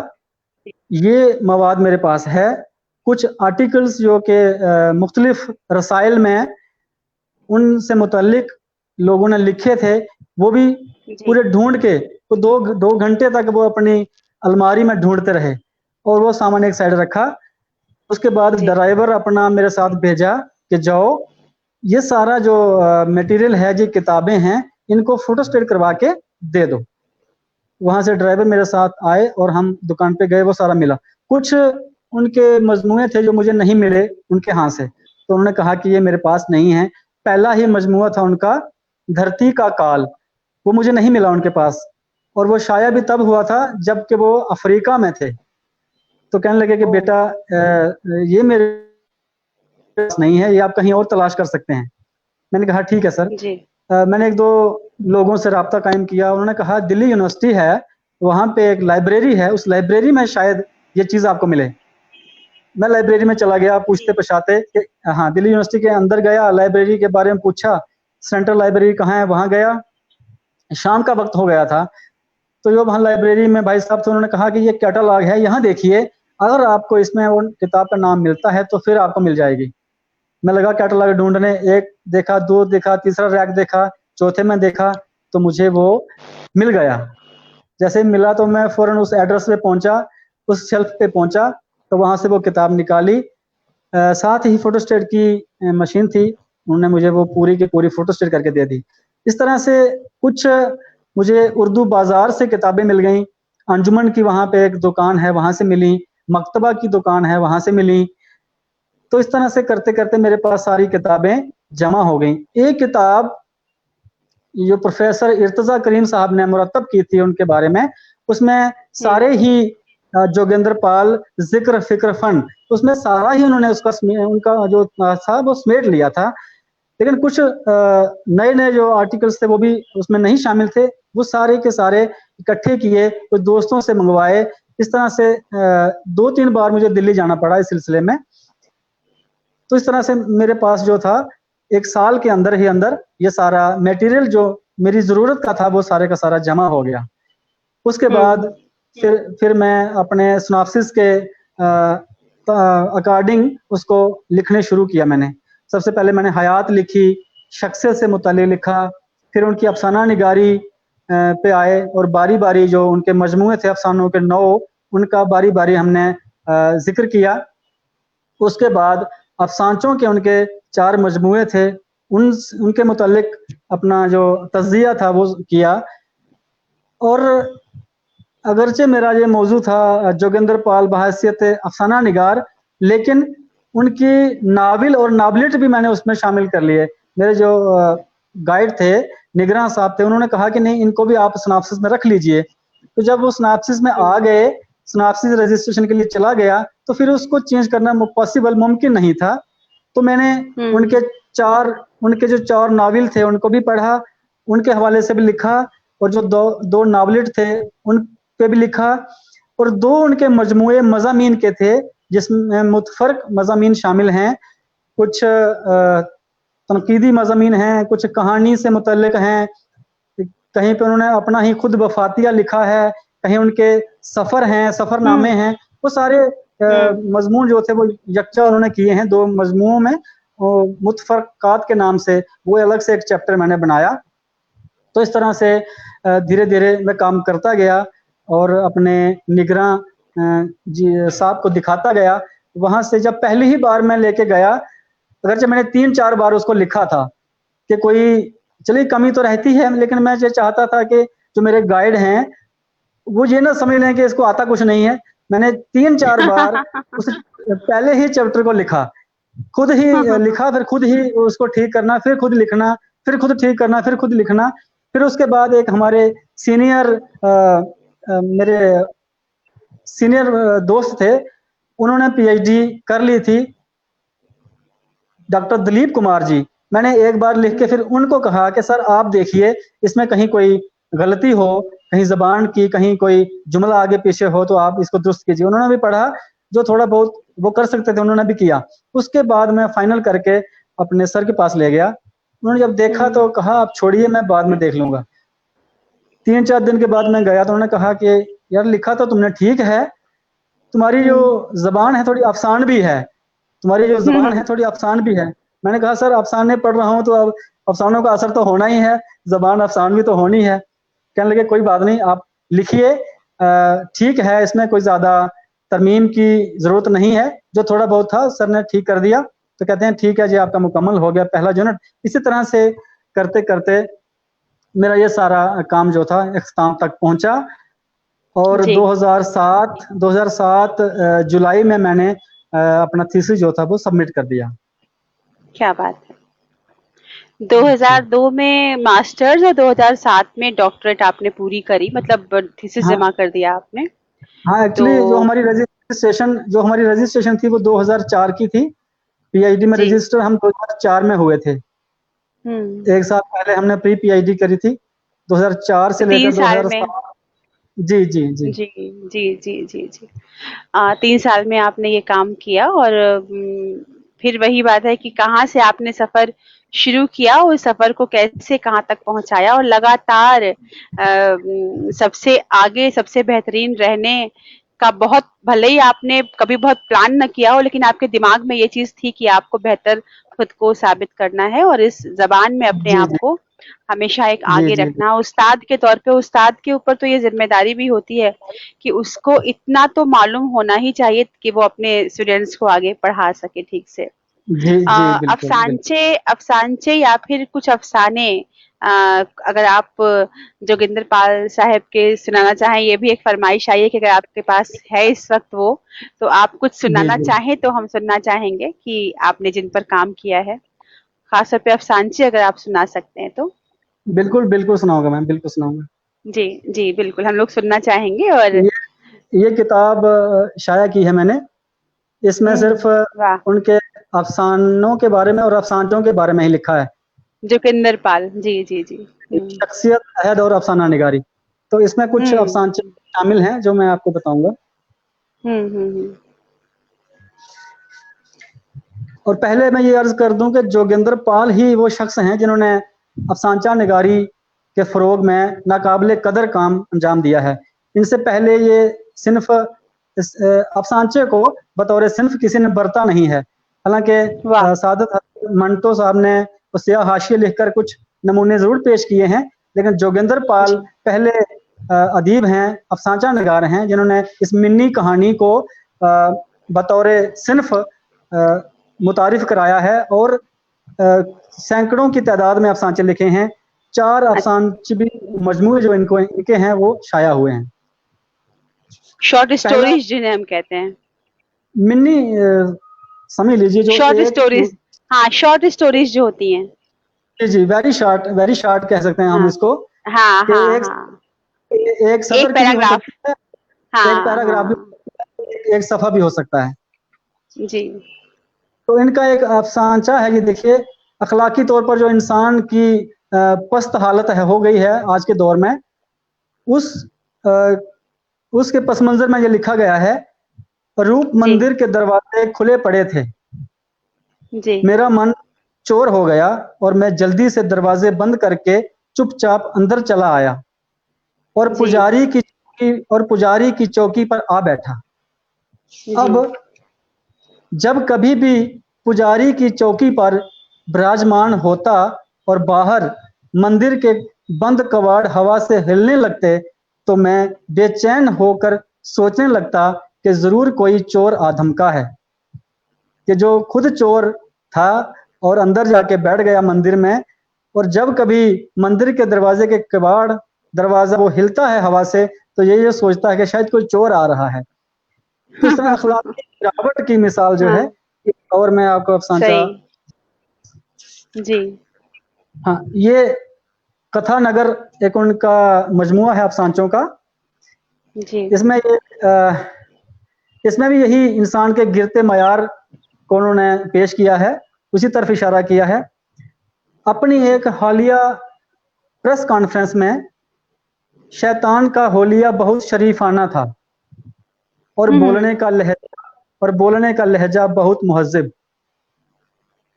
ये मवाद मेरे पास है। कुछ आर्टिकल्स जो कि मुख्तलिफ रसाइल में उनसे मुतल्लिक लोगों ने लिखे थे, वो भी जी, पूरे ढूंढ के वो दो घंटे तक वो अपनी अलमारी में ढूंढते रहे और वो सामान एक साइड रखा। उसके बाद जी, ड्राइवर अपना मेरे साथ भेजा कि जाओ ये सारा जो मटेरियल है, जो किताबें हैं, इनको फोटोस्टेट करवा के दे दो। वहां से ड्राइवर मेरे साथ आए और हम दुकान पे गए, वो सारा मिला। कुछ उनके मजमूए थे जो मुझे नहीं मिले उनके यहाँ से, तो उन्होंने कहा कि ये मेरे पास नहीं है। पहला ही मजमुआ था उनका धरती का काल, वो मुझे नहीं मिला उनके पास और वो शाया भी तब हुआ था जबकि वो अफ्रीका में थे। तो कहने लगे कि ओह! बेटा ये मेरे पास नहीं है, ये आप कहीं और तलाश कर सकते हैं। मैंने कहा ठीक है सर। जी, मैंने एक दो लोगों से राब्ता कायम किया, उन्होंने कहा दिल्ली यूनिवर्सिटी है, वहाँ पे एक लाइब्रेरी है, उस लाइब्रेरी में शायद ये चीज़ आपको मिले। मैं लाइब्रेरी में चला गया पूछते जी, पछाते कि हाँ, दिल्ली यूनिवर्सिटी के अंदर गया, लाइब्रेरी के बारे में पूछा, सेंट्रल लाइब्रेरी कहाँ है, वहाँ गया। शाम का वक्त हो गया था, तो जो वहाँ लाइब्रेरी में भाई साहब थे उन्होंने कहा कि ये कैटलॉग है, यहाँ देखिए, अगर आपको इसमें वो किताब का नाम मिलता है तो फिर आपको मिल जाएगी। मैं लगा कैटलॉग ढूंढने, एक देखा, दो देखा, तीसरा रैक देखा, चौथे में देखा तो मुझे वो मिल गया। जैसे मिला तो मैं फौरन उस एड्रेस पे पहुंचा, उस शेल्फ पे पहुंचा, तो वहां से वो किताब निकाली। साथ ही फोटोस्टेट की मशीन थी, उन्होंने मुझे वो पूरी की पूरी फोटोस्टेट करके दे दी। इस तरह से कुछ मुझे उर्दू बाजार से किताबें मिल गई, अंजुमन की वहां पे एक दुकान है वहां से मिली, मकतबा की दुकान है वहां से मिली। तो इस तरह से करते करते मेरे पास सारी किताबें जमा हो गई। एक किताब जो प्रोफेसर इर्तजा करीम साहब ने मुरतब की थी उनके बारे में, उसमें सारे ही जोगेंद्र पाल जिक्र फिक्र फन, उसमें सारा ही उन्होंने उसका उनका जो था वो समेट लिया था। लेकिन कुछ नए नए जो आर्टिकल्स थे वो भी उसमें नहीं शामिल थे, वो सारे के सारे इकट्ठे किए, कुछ दोस्तों से मंगवाए। इस तरह से 2-3 बार मुझे दिल्ली जाना पड़ा इस सिलसिले में। तो इस तरह से मेरे पास जो था 1 साल के अंदर ही अंदर ये सारा मटेरियल जो मेरी ज़रूरत का था वो सारे का सारा जमा हो गया। उसके बाद फिर मैं अपने सिनॉप्सिस के अकॉर्डिंग उसको लिखने शुरू किया मैंने। सबसे पहले मैंने हयात लिखी, शख्सियत से मुताल्लिक़ लिखा, फिर उनकी अफ़साना निगारी पे आए और बारी-बारी जो उनके मजमूए थे अफ़सानों के 9, उनका बारी-बारी हमने ज़िक्र किया। उसके बाद अफसानचों के उनके 4 मजमूए थे, उनके मुतालिक अपना जो तज़्ज़िया था वो किया। और अगरचे मेरा ये मौजू था जोगेंद्र पाल बहैसियत अफसाना निगार, लेकिन उनकी नावल और नावलेट भी मैंने उसमें शामिल कर लिए। मेरे जो गाइड थे, निगरान साहब थे, उन्होंने कहा कि नहीं इनको भी आप सिनॉप्सिस में रख लीजिए। तो जब वो सिनॉप्सिस में आ गए, सिनॉप्सिस रजिस्ट्रेशन के लिए चला गया, तो फिर उसको चेंज करना पॉसिबल मुमकिन नहीं था। तो मैंने उनके जो 4 नावल थे उनको भी पढ़ा, उनके हवाले से भी लिखा, और जो 2 नावलेट थे उन पे भी लिखा, और 2 उनके मजमूए मज़ामीन के थे जिसमें मुतफ़र्रिक़ मज़ामीन शामिल हैं। कुछ तनकीदी मज़ामीन हैं, कुछ कहानी से मुतल्लिक़ हैं, कहीं पे उन्होंने अपना ही खुद वफ़ातिया लिखा है, कहीं उनके सफ़र हैं, सफ़रनामे हैं। वो सारे मज़मून जो थे वो यकजा उन्होंने किए हैं 2 मजमूओं में, मुतफ़र्रिक़ात के नाम से वो अलग से एक चैप्टर मैंने बनाया। तो इस तरह से धीरे-धीरे मैं काम करता गया और अपने निगरान जी साहब को दिखाता गया। वहाँ से जब पहली ही बार मैं लेके गया, अगरचे मैंने 3-4 बार उसको लिखा था कि कोई चलिए कमी तो रहती है, लेकिन मैं ये चाहता था कि जो मेरे गाइड हैं, वो ये ना समझ लें कि इसको आता कुछ नहीं है। मैंने 3-4 बार उस पहले ही चैप्टर को लिखा, खुद ही लिखा, फिर खुद ही उसको ठीक करना, फिर खुद लिखना, फिर खुद ठीक करना, फिर खुद लिखना। फिर उसके बाद एक हमारे सीनियर मेरे सीनियर दोस्त थे, उन्होंने पीएचडी कर ली थी, डॉक्टर दिलीप कुमार जी। मैंने एक बार लिख के फिर उनको कहा कि सर आप देखिए इसमें कहीं कोई गलती हो, कहीं ज़बान की कहीं कोई जुमला आगे पीछे हो तो आप इसको दुरुस्त कीजिए। उन्होंने भी पढ़ा, जो थोड़ा बहुत वो कर सकते थे उन्होंने भी किया। उसके बाद मैं फाइनल करके अपने सर के पास ले गया। उन्होंने जब देखा तो कहा आप छोड़िए मैं बाद में देख लूँगा। 3-4 दिन के बाद मैं गया तो उन्होंने कहा कि यार लिखा तो तुमने ठीक है, तुम्हारी जो ज़बान है थोड़ी अफ़सान भी है, तुम्हारी जो ज़बान है थोड़ी अफ़सान भी है। मैंने कहा सर अफ़साने पढ़ रहा हूँ तो अब अफ़सानों का असर तो होना ही है, ज़बान अफ़सान भी तो होनी है। कहने लगे कोई बात नहीं आप लिखिए, ठीक है इसमें कोई ज़्यादा तरमीम की ज़रूरत नहीं है, जो थोड़ा बहुत था सर ने ठीक कर दिया। तो कहते हैं ठीक है जी आपका मुकम्मल हो गया पहला यूनिट। इसी तरह से करते-करते मेरा ये सारा काम जो था इख्तिताम तक पहुँचा, और 2007 जुलाई में मैंने अपना थीसिस जो था वो सबमिट कर दिया। क्या बात है। 2002 में मास्टर्स और 2007 में डॉक्टरेट आपने पूरी करी, मतलब थीसिस हाँ, जमा कर दिया आपने। हाँ तो एक्चुअली जो हमारी रजिस्ट्रेशन थी वो 2004 की थी। पीएचडी में जी। रजिस्टर हम 2004 में हुए थे। 1 साल पहले हमने प्री पीएचडी करी थी, 2004 तो से 3 लेकर साल में 2007। जी, जी, जी। जी, जी, जी, जी, जी। 3 साल में आपने ये काम किया और फिर वही बात है कि कहाँ से आपने सफ़र शुरू किया और सफ़र को कैसे कहाँ तक पहुँचाया और लगातार सबसे आगे, सबसे बेहतरीन रहने का, बहुत भले ही आपने कभी बहुत प्लान ना किया हो, लेकिन आपके दिमाग में ये चीज़ थी कि आपको बेहतर खुद को साबित करना है और इस ज़बान में अपने जी, आप जी। को हमेशा एक जी आगे जी रखना। उस्ताद के तौर पे उस्ताद के ऊपर तो ये ज़िम्मेदारी भी होती है कि उसको इतना तो मालूम होना ही चाहिए कि वो अपने स्टूडेंट्स को आगे पढ़ा सके ठीक से। जी जी, बिल्कुल बिल्कुल। अफसानचे अफसानचे या फिर कुछ अफसाने अ, अगर आप जोगिंदर पाल साहब के सुनाना चाहें, ये भी एक फरमाइश आई है कि अगर आपके पास है इस वक्त वो, तो आप कुछ जी सुनाना जी, चाहें तो हम सुनना चाहेंगे कि आपने जिन पर काम किया है, खास तौर पे अफसानचे अगर आप सुना सकते हैं तो। बिल्कुल बिल्कुल सुनाऊंगा मैम, बिल्कुल सुनाऊंगा। जी जी, बिल्कुल हम लोग सुनना चाहेंगे। और ये किताब शाया की है मैंने। इसमें सिर्फ वाह, उनके अफसानों के बारे में और अफसानों के बारे में ही लिखा है। जोगिंदर पाल, जी जी जी। शख्सियत, अहद और अफसाना निगारी। तो इसमें कुछ अफसानचे हम्म शामिल हैं जो मैं आपको बताऊंगा। हम्म। और पहले मैं ये अर्ज कर दूं कि जोगिंदर पाल ही वो शख्स हैं जिन्होंने अफसानचा निगारी के फरोग में नाकाबिले कदर काम अंजाम दिया है। इनसे पहले ये सिर्फ अफसानचे को बतौर सिर्फ किसी ने बरता नहीं है। हालांकि वाह, सादत मंटो साहब ने सियाह हाशिए लिखकर कुछ नमूने जरूर पेश किए हैं, लेकिन जोगिंदर पाल जी पहले अदीब हैं, अफसानचा निगार हैं, जिन्होंने इस मिनी कहानी को बतौर सिर्फ मुतारिफ कराया है। और सैकड़ों की तादाद में अफसानचे लिखे हैं। 4 अफसानचे भी मजमूए जो इनके हैं वो शाया हुए हैं। शॉर्ट पहला स्टोरीज जिन्हें हम कहते हैं। मिनी समझ लीजिए जो शॉर्ट एक, स्टोरीज, हाँ शॉर्ट स्टोरीज जो होती हैं। जी जी, वेरी शार्ट कह सकते हैं हम हाँ इसको। हाँ कि हाँ एक हाँ, एक एक सतर की भी हो पैराग्राफ, सकती है, एक हाँ पैराग्राफ भी, हाँ एक सफा भी हो सकता है। जी। तो इनका एक अफसानचा है कि देखिए, अखलाकी तौर पर जो इंसान की पस्त हालत है हो गई है आज के दौर में, उस अ, उसके पस मंजर में ये लिखा गया है। रूप जी मंदिर के दरवाजे खुले पड़े थे, जी मेरा मन चोर हो गया और मैं जल्दी से दरवाजे बंद करके चुपचाप अंदर चला आया और जी पुजारी की चौकी पर आ बैठा। जी अब जब कभी भी पुजारी की चौकी पर विराजमान होता और बाहर मंदिर के बंद कवाड़ हवा से हिलने लगते, तो मैं बेचैन होकर सोचने लगता कि जरूर कोई चोर आधमका है, कि जो खुद चोर था और अंदर जाके बैठ गया मंदिर में। और जब कभी मंदिर के दरवाजे के कबाड़ दरवाजा वो हिलता है हवा से, तो ये सोचता है कि शायद कोई चोर आ रहा है। तो इस तरह अखलाकी गिरावट की मिसाल जो है। हाँ, और मैं आपको अफसानचा, सही, जी हाँ, ये कथा नगर एक उनका मजमुआ है अफसानचों का। जी। इसमें इसमें भी यही इंसान के गिरते मयार को उन्होंने पेश किया है, उसी तरफ इशारा किया है। अपनी एक हालिया प्रेस कॉन्फ्रेंस में शैतान का होलिया बहुत शरीफाना था और हम्म बोलने का लहजा बहुत मुहज्जिब।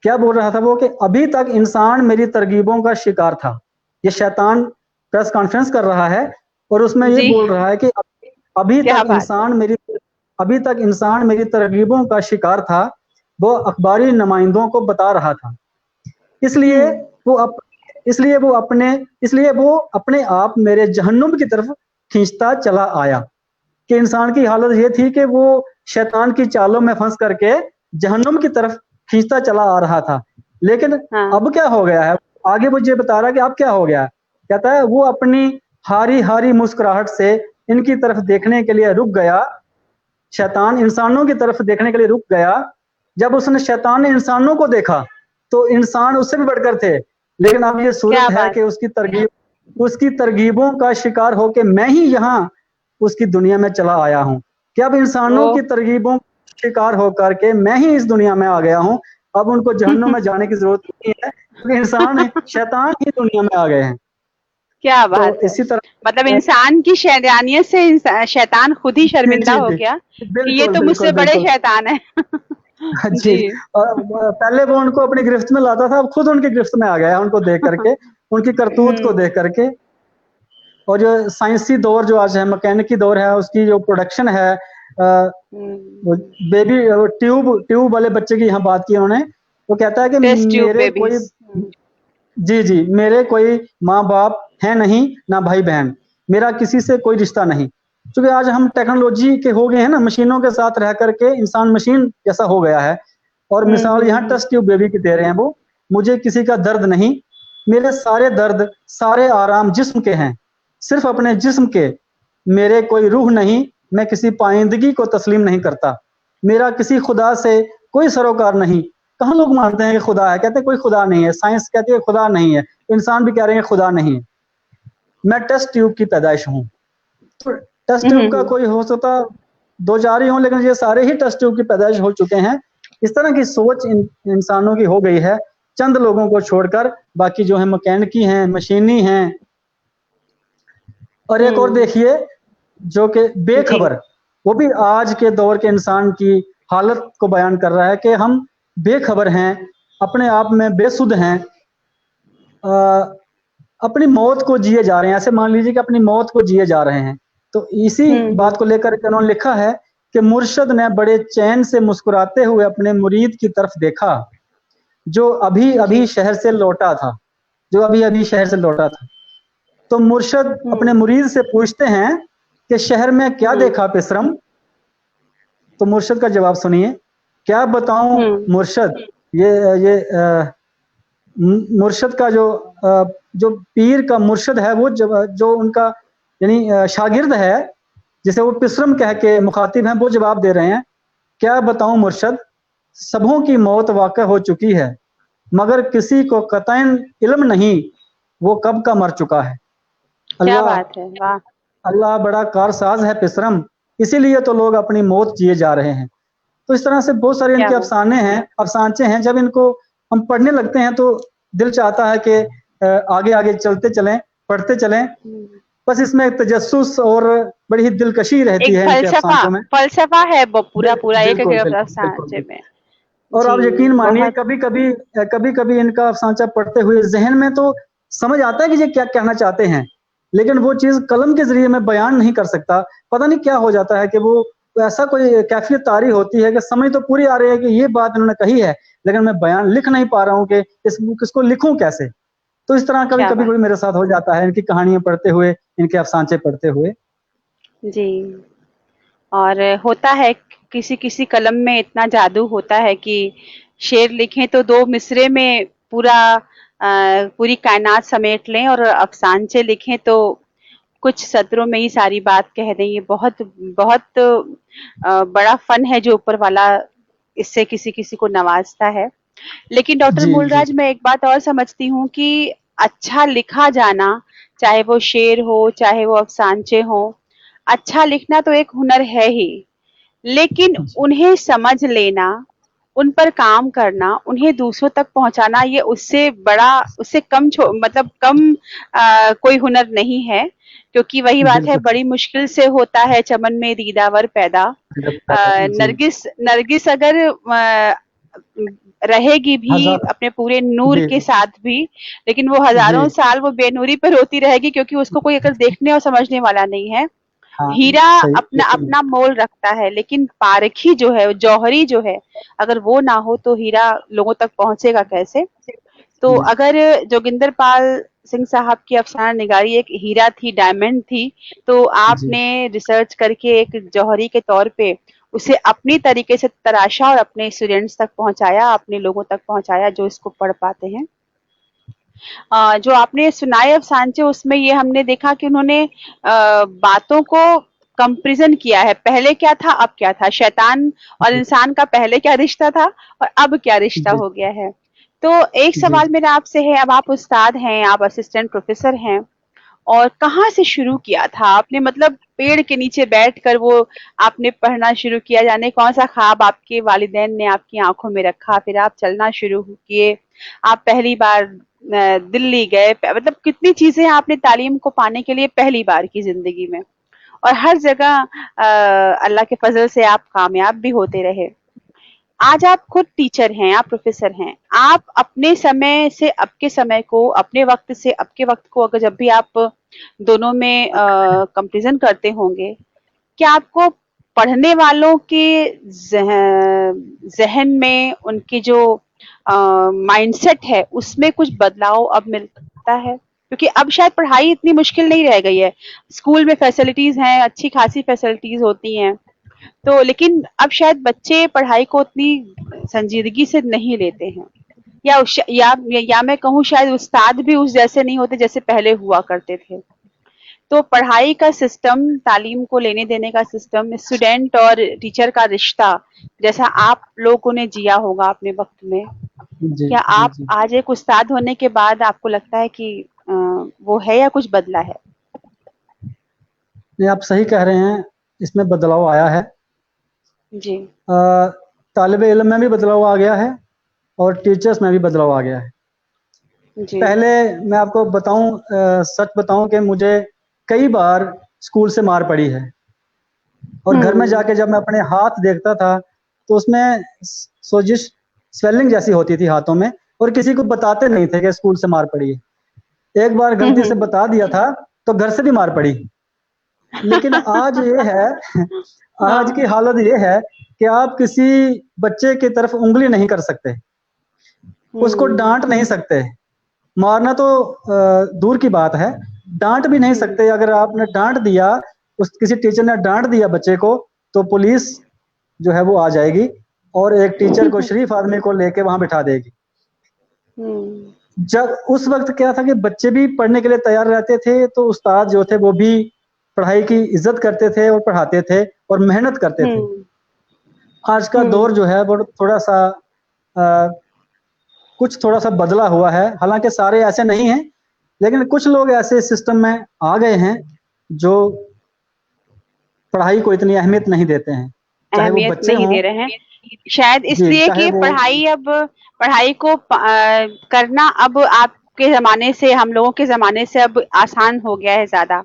क्या बोल रहा था वो कि अभी तक इंसान मेरी तरकीबों का शिकार था। ये शैतान प्रेस कॉन्फ्रेंस कर रहा है और उसमें ये जी, बोल रहा है कि अभी क्या तक बात है। इंसान मेरी अभी तक इंसान मेरी तरकीबों का शिकार था। वो अखबारी नुमाइंदों को बता रहा था। इसलिए हम्म वो अप, इसलिए वो अपने आप मेरे जहन्नुम की तरफ खींचता चला आया। कि इंसान की हालत ये थी कि वो शैतान की चालों में फंस करके जहन्नुम की तरफ खींचता चला आ रहा था। लेकिन हाँ, अब क्या हो गया है, आगे मुझे बता रहा है कि अब क्या हो गया है। कहता है वो अपनी हारी हारी मुस्कुराहट से इनकी तरफ देखने के लिए रुक गया। शैतान इंसानों की तरफ देखने के लिए रुक गया। जब उसने शैतान ने इंसानों को देखा तो इंसान उससे भी बढ़कर थे। लेकिन अब ये क्या सूरत है बात। कि उसकी तरगीबों का शिकार होकर मैं ही यहाँ उसकी दुनिया में चला आया हूँ। कि अब इंसानों ओह की तरगीबों का शिकार होकर के मैं ही इस दुनिया में आ गया हूँ। अब उनको जहन्नुम में जाने की जरूरत नहीं है, क्योंकि शैतान ही दुनिया में आ गए हैं। क्या तो बात है। इसी मतलब तरह इंसान की शैतानियत से शैतान खुद ही जी शर्मिंदा जी हो जी, गया कि ये बिल्कुल तो मुझसे बिल्कुल बड़े बिल्कुल। शैतान है। हाँ जी। जी पहले वो उनको अपनी गिरफ्त में लाता था, अब खुद उनकी गिरफ्त में आ गया है उनको देख करके, उनकी करतूत को देख करके। और जो साइंसी दौर जो आज है, मैकेनिकी दौर है, उसकी जो प्रोडक्शन है, बेबी ट्यूब ट्यूब वाले बच्चे की यहाँ बात की उन्होंने। वो कहता है कि टेस्ट ट्यूब मेरे कोई बेबीज। जी जी, मेरे कोई माँ बाप हैं नहीं, ना भाई बहन, मेरा किसी से कोई रिश्ता नहीं। क्योंकि आज हम टेक्नोलॉजी के हो गए हैं ना, मशीनों के साथ रह करके इंसान मशीन जैसा हो गया है। और मिसाल यहाँ हम्म। टेस्ट ट्यूब बेबी की दे रहे हैं वो, मुझे किसी का दर्द नहीं, मेरे सारे दर्द सारे आराम जिस्म के हैं, सिर्फ अपने जिस्म के, मेरे कोई रूह नहीं, मैं किसी पाइंदगी को तस्लीम नहीं करता, मेरा किसी खुदा से कोई सरोकार नहीं। कहाँ लोग मानते हैं कि खुदा है, कहते हैं कोई खुदा नहीं है, साइंस कहती है खुदा नहीं है, इंसान भी कह रहे हैं खुदा नहीं है। मैं टेस्ट ट्यूब की पैदाइश हूँ। तो टेस्ट ट्यूब का हम्म। कोई हो सकता दो चार ही हों, लेकिन ये सारे ही टेस्ट ट्यूब की पैदाइश हो चुके हैं। इस तरह की सोच इंसानों की हो गई है, चंद लोगों को छोड़कर बाकी जो है मैकेनिकी हैं, मशीनी हैं। और एक और हम्म। देखिए, जो कि जी। बेखबर, वो भी आज के दौर के इंसान की हालत को बयान कर रहा है कि हम बेखबर हैं, अपने आप में बेसुध हैं, अपनी मौत को जिए जा रहे हैं। ऐसे मान लीजिए कि अपनी मौत को जिए जा रहे हैं। तो इसी बात को लेकर के उन्होंने लिखा है कि मुर्शद ने बड़े चैन से मुस्कुराते हुए अपने मुरीद की तरफ देखा, जो अभी जी। अभी शहर से लौटा था, जो अभी अभी शहर से लौटा था। तो मुर्शद अपने हम्म। मुरीद से पूछते हैं कि शहर में क्या हम्म। देखा पिसरम। तो मुर्शद का जवाब सुनिए, क्या बताऊं हम्म। मुर्शद, ये मुर्शद का जो पीर का मुर्शद है, वो जो उनका यानी शागिर्द है, जिसे वो पिसरम कह के मुखातिब हैं, वो जवाब दे रहे हैं, क्या बताऊं मुर्शद, सबों की मौत वाक़ हो चुकी है, मगर किसी को कतईन इल्म नहीं वो कब का मर चुका है। क्या अल्लाह, बात है, वाह। अल्लाह बड़ा कारसाज है पिसरम, इसीलिए तो लोग अपनी मौत जिए जा रहे हैं। तो इस तरह से बहुत सारे क्या इनके बात। अफसाने हैं, अफसानचे हैं। जब इनको हम पढ़ने लगते हैं तो दिल चाहता है कि आगे आगे चलते चलें, पढ़ते चलें। हम्म। बस इसमें एक तजस्सुस और बड़ी ही दिलकशी रहती एक है इनके फलसफा, अफसानचों में। फलसफा है वो पूरा पूरा एक बिल्कुल एक बिल्कुल बिल्कुल अफसाने बिल्कुल। में। और जी। आप यकीन मानिए, बहुत। कभी कभी इनका अफसानचा पढ़ते हुए जहन में तो समझ आता है कि ये क्या कहना चाहते हैं, लेकिन वो चीज कलम के जरिए मैं बयान नहीं कर सकता। पता नहीं क्या हो जाता है कि वो ऐसा कोई कैफियत तारी होती है कि समझ तो पूरी आ रही है कि ये बात इन्होंने कही है, लेकिन मैं बयान लिख नहीं पा रहा हूँ कि किसको लिखूं कैसे। तो इस तरह कभी क्या कभी बात। कोई मेरे साथ हो जाता है, इनकी कहानियां पढ़ते हुए, इनके अफसानचे पढ़ते हुए। जी। और होता है, किसी किसी कलम में इतना जादू होता है कि शेर लिखें तो दो मिसरे में पूरा पूरी कायनात समेट लें, और अफसानचे लिखें तो कुछ सत्रों में ही सारी बात कह दें। ये बहुत बहुत बड़ा फन है जो ऊपर वाला इससे किसी किसी को नवाजता है। लेकिन डॉक्टर जी जी मूलराज, मैं एक बात और समझती हूँ कि अच्छा लिखा जाना, चाहे वो शेर हो चाहे वो अफसानचे हो, अच्छा लिखना तो एक हुनर है ही, लेकिन जी उन्हें समझ लेना, उन पर काम करना, उन्हें दूसरों तक पहुंचाना, ये उससे बड़ा, उससे कम मतलब कम कोई हुनर नहीं है। क्योंकि वही बात है, बिल्कुल। बड़ी मुश्किल से होता है चमन में दीदावर पैदा। जी। नरगिस नरगिस अगर रहेगी भी हजार। अपने पूरे नूर जी के साथ भी, लेकिन वो जी। हजारों साल वो बेनूरी पे रोती रहेगी, क्योंकि उसको कोई अगर देखने और समझने वाला नहीं है। हाँ, हीरा सही अपना यकीन। अपना मोल रखता है, लेकिन पारखी जो है, जौहरी जो है, अगर वो ना हो तो हीरा लोगों तक पहुंचेगा कैसे। तो जी अगर जोगिंदर पाल सिंह साहब की अफसाना निगारी एक हीरा थी, डायमंड थी, तो जी आपने रिसर्च करके एक जौहरी के तौर पे उसे अपनी तरीके से तराशा और अपने स्टूडेंट्स तक पहुंचाया, अपने लोगों तक पहुंचाया जो इसको पढ़ पाते हैं। जो आपने सुनाए अफसानचे, उसमें ये हमने देखा कि उन्होंने बातों को कंपेरिजन किया है, पहले क्या था अब क्या था, शैतान और जी इंसान का पहले क्या रिश्ता था और अब क्या रिश्ता जी हो गया है। तो एक जी सवाल मेरा आपसे है, अब आप उस्ताद हैं, आप असिस्टेंट प्रोफेसर हैं, और कहाँ से शुरू किया था आपने, मतलब पेड़ के नीचे बैठकर वो आपने पढ़ना शुरू किया, जाने कौन सा ख्वाब आपके वालिदैन ने आपकी आंखों में रखा, फिर आप चलना शुरू किए, आप पहली बार दिल्ली गए, मतलब कितनी चीजें आपने तालीम को पाने के लिए पहली बार की जिंदगी में, और हर जगह अल्लाह के फजल से आप कामयाब भी होते रहे। आज आप खुद टीचर हैं, आप प्रोफेसर हैं, आप अपने समय से अब के समय को, अपने वक्त से अब के वक्त को, अगर जब भी आप दोनों में कंपैरिजन करते होंगे, क्या आपको पढ़ने वालों के जहन में उनकी जो माइंडसेट है उसमें कुछ बदलाव अब मिलता है, क्योंकि अब शायद पढ़ाई इतनी मुश्किल नहीं रह गई है। स्कूल में फैसिलिटीज हैं, अच्छी खासी फैसिलिटीज होती हैं, तो लेकिन अब शायद बच्चे पढ़ाई को उतनी संजीदगी से नहीं लेते हैं, या मैं कहूँ शायद उस्ताद भी उस जैसे नहीं होते जैसे पहले हुआ करते थे। तो पढ़ाई का सिस्टम, तालीम को लेने देने का सिस्टम, स्टूडेंट और टीचर का रिश्ता, जैसा आप लोगों ने जिया होगा अपने वक्त में, जी क्या जी आप जी। आज एक उस्ताद होने के बाद आपको लगता है कि वो है या कुछ बदला है? नहीं, आप सही कह रहे हैं, इसमें बदलाव आया है। जी। तालिब इल्म में भी बदलाव आ गया है और टीचर्स में भी बदलाव आ गया है। जी। पहले मैं आपको बताऊं, सच बताऊं कि मुझे कई बार स्कूल से मार पड़ी है, और घर में हम्म। जाके जब मैं अपने हाथ देखता था तो उसमें सोजिश, स्वेलिंग जैसी होती थी हाथों में, और किसी को बताते नहीं थे कि स्कूल से मार पड़ी है। एक बार गलती से बता दिया था तो घर से भी मार पड़ी। लेकिन आज ये है, आज की हाँ। हालत ये है कि आप किसी बच्चे की तरफ उंगली नहीं कर सकते, उसको हम्म। डांट नहीं सकते। मारना तो दूर की बात है, डांट भी नहीं हम्म। सकते। अगर आपने डांट दिया, उस किसी टीचर ने डांट दिया बच्चे को, तो पुलिस जो है वो आ जाएगी और एक टीचर को, शरीफ आदमी को लेके वहां बिठा देगी। हम्म। जब उस वक्त क्या था कि बच्चे भी पढ़ने के लिए तैयार रहते थे, तो उस्ताद जो थे वो भी पढ़ाई की इज्जत करते थे और पढ़ाते थे और मेहनत करते थे। हम्म। आज का दौर हम्म। जो है वो थोड़ा सा अ, कुछ थोड़ा सा बदला हुआ है। हालांकि सारे ऐसे नहीं हैं, लेकिन कुछ लोग ऐसे सिस्टम में आ गए हैं जो पढ़ाई को इतनी अहमियत नहीं देते हैं, चाहे वो अहमियत बच्चे नहीं हों। दे रहे हैं, शायद जी, इसलिए चाहे कि वो। पढ़ाई को करना अब आपके जमाने से, हम लोगों के जमाने से अब आसान हो गया है ज्यादा।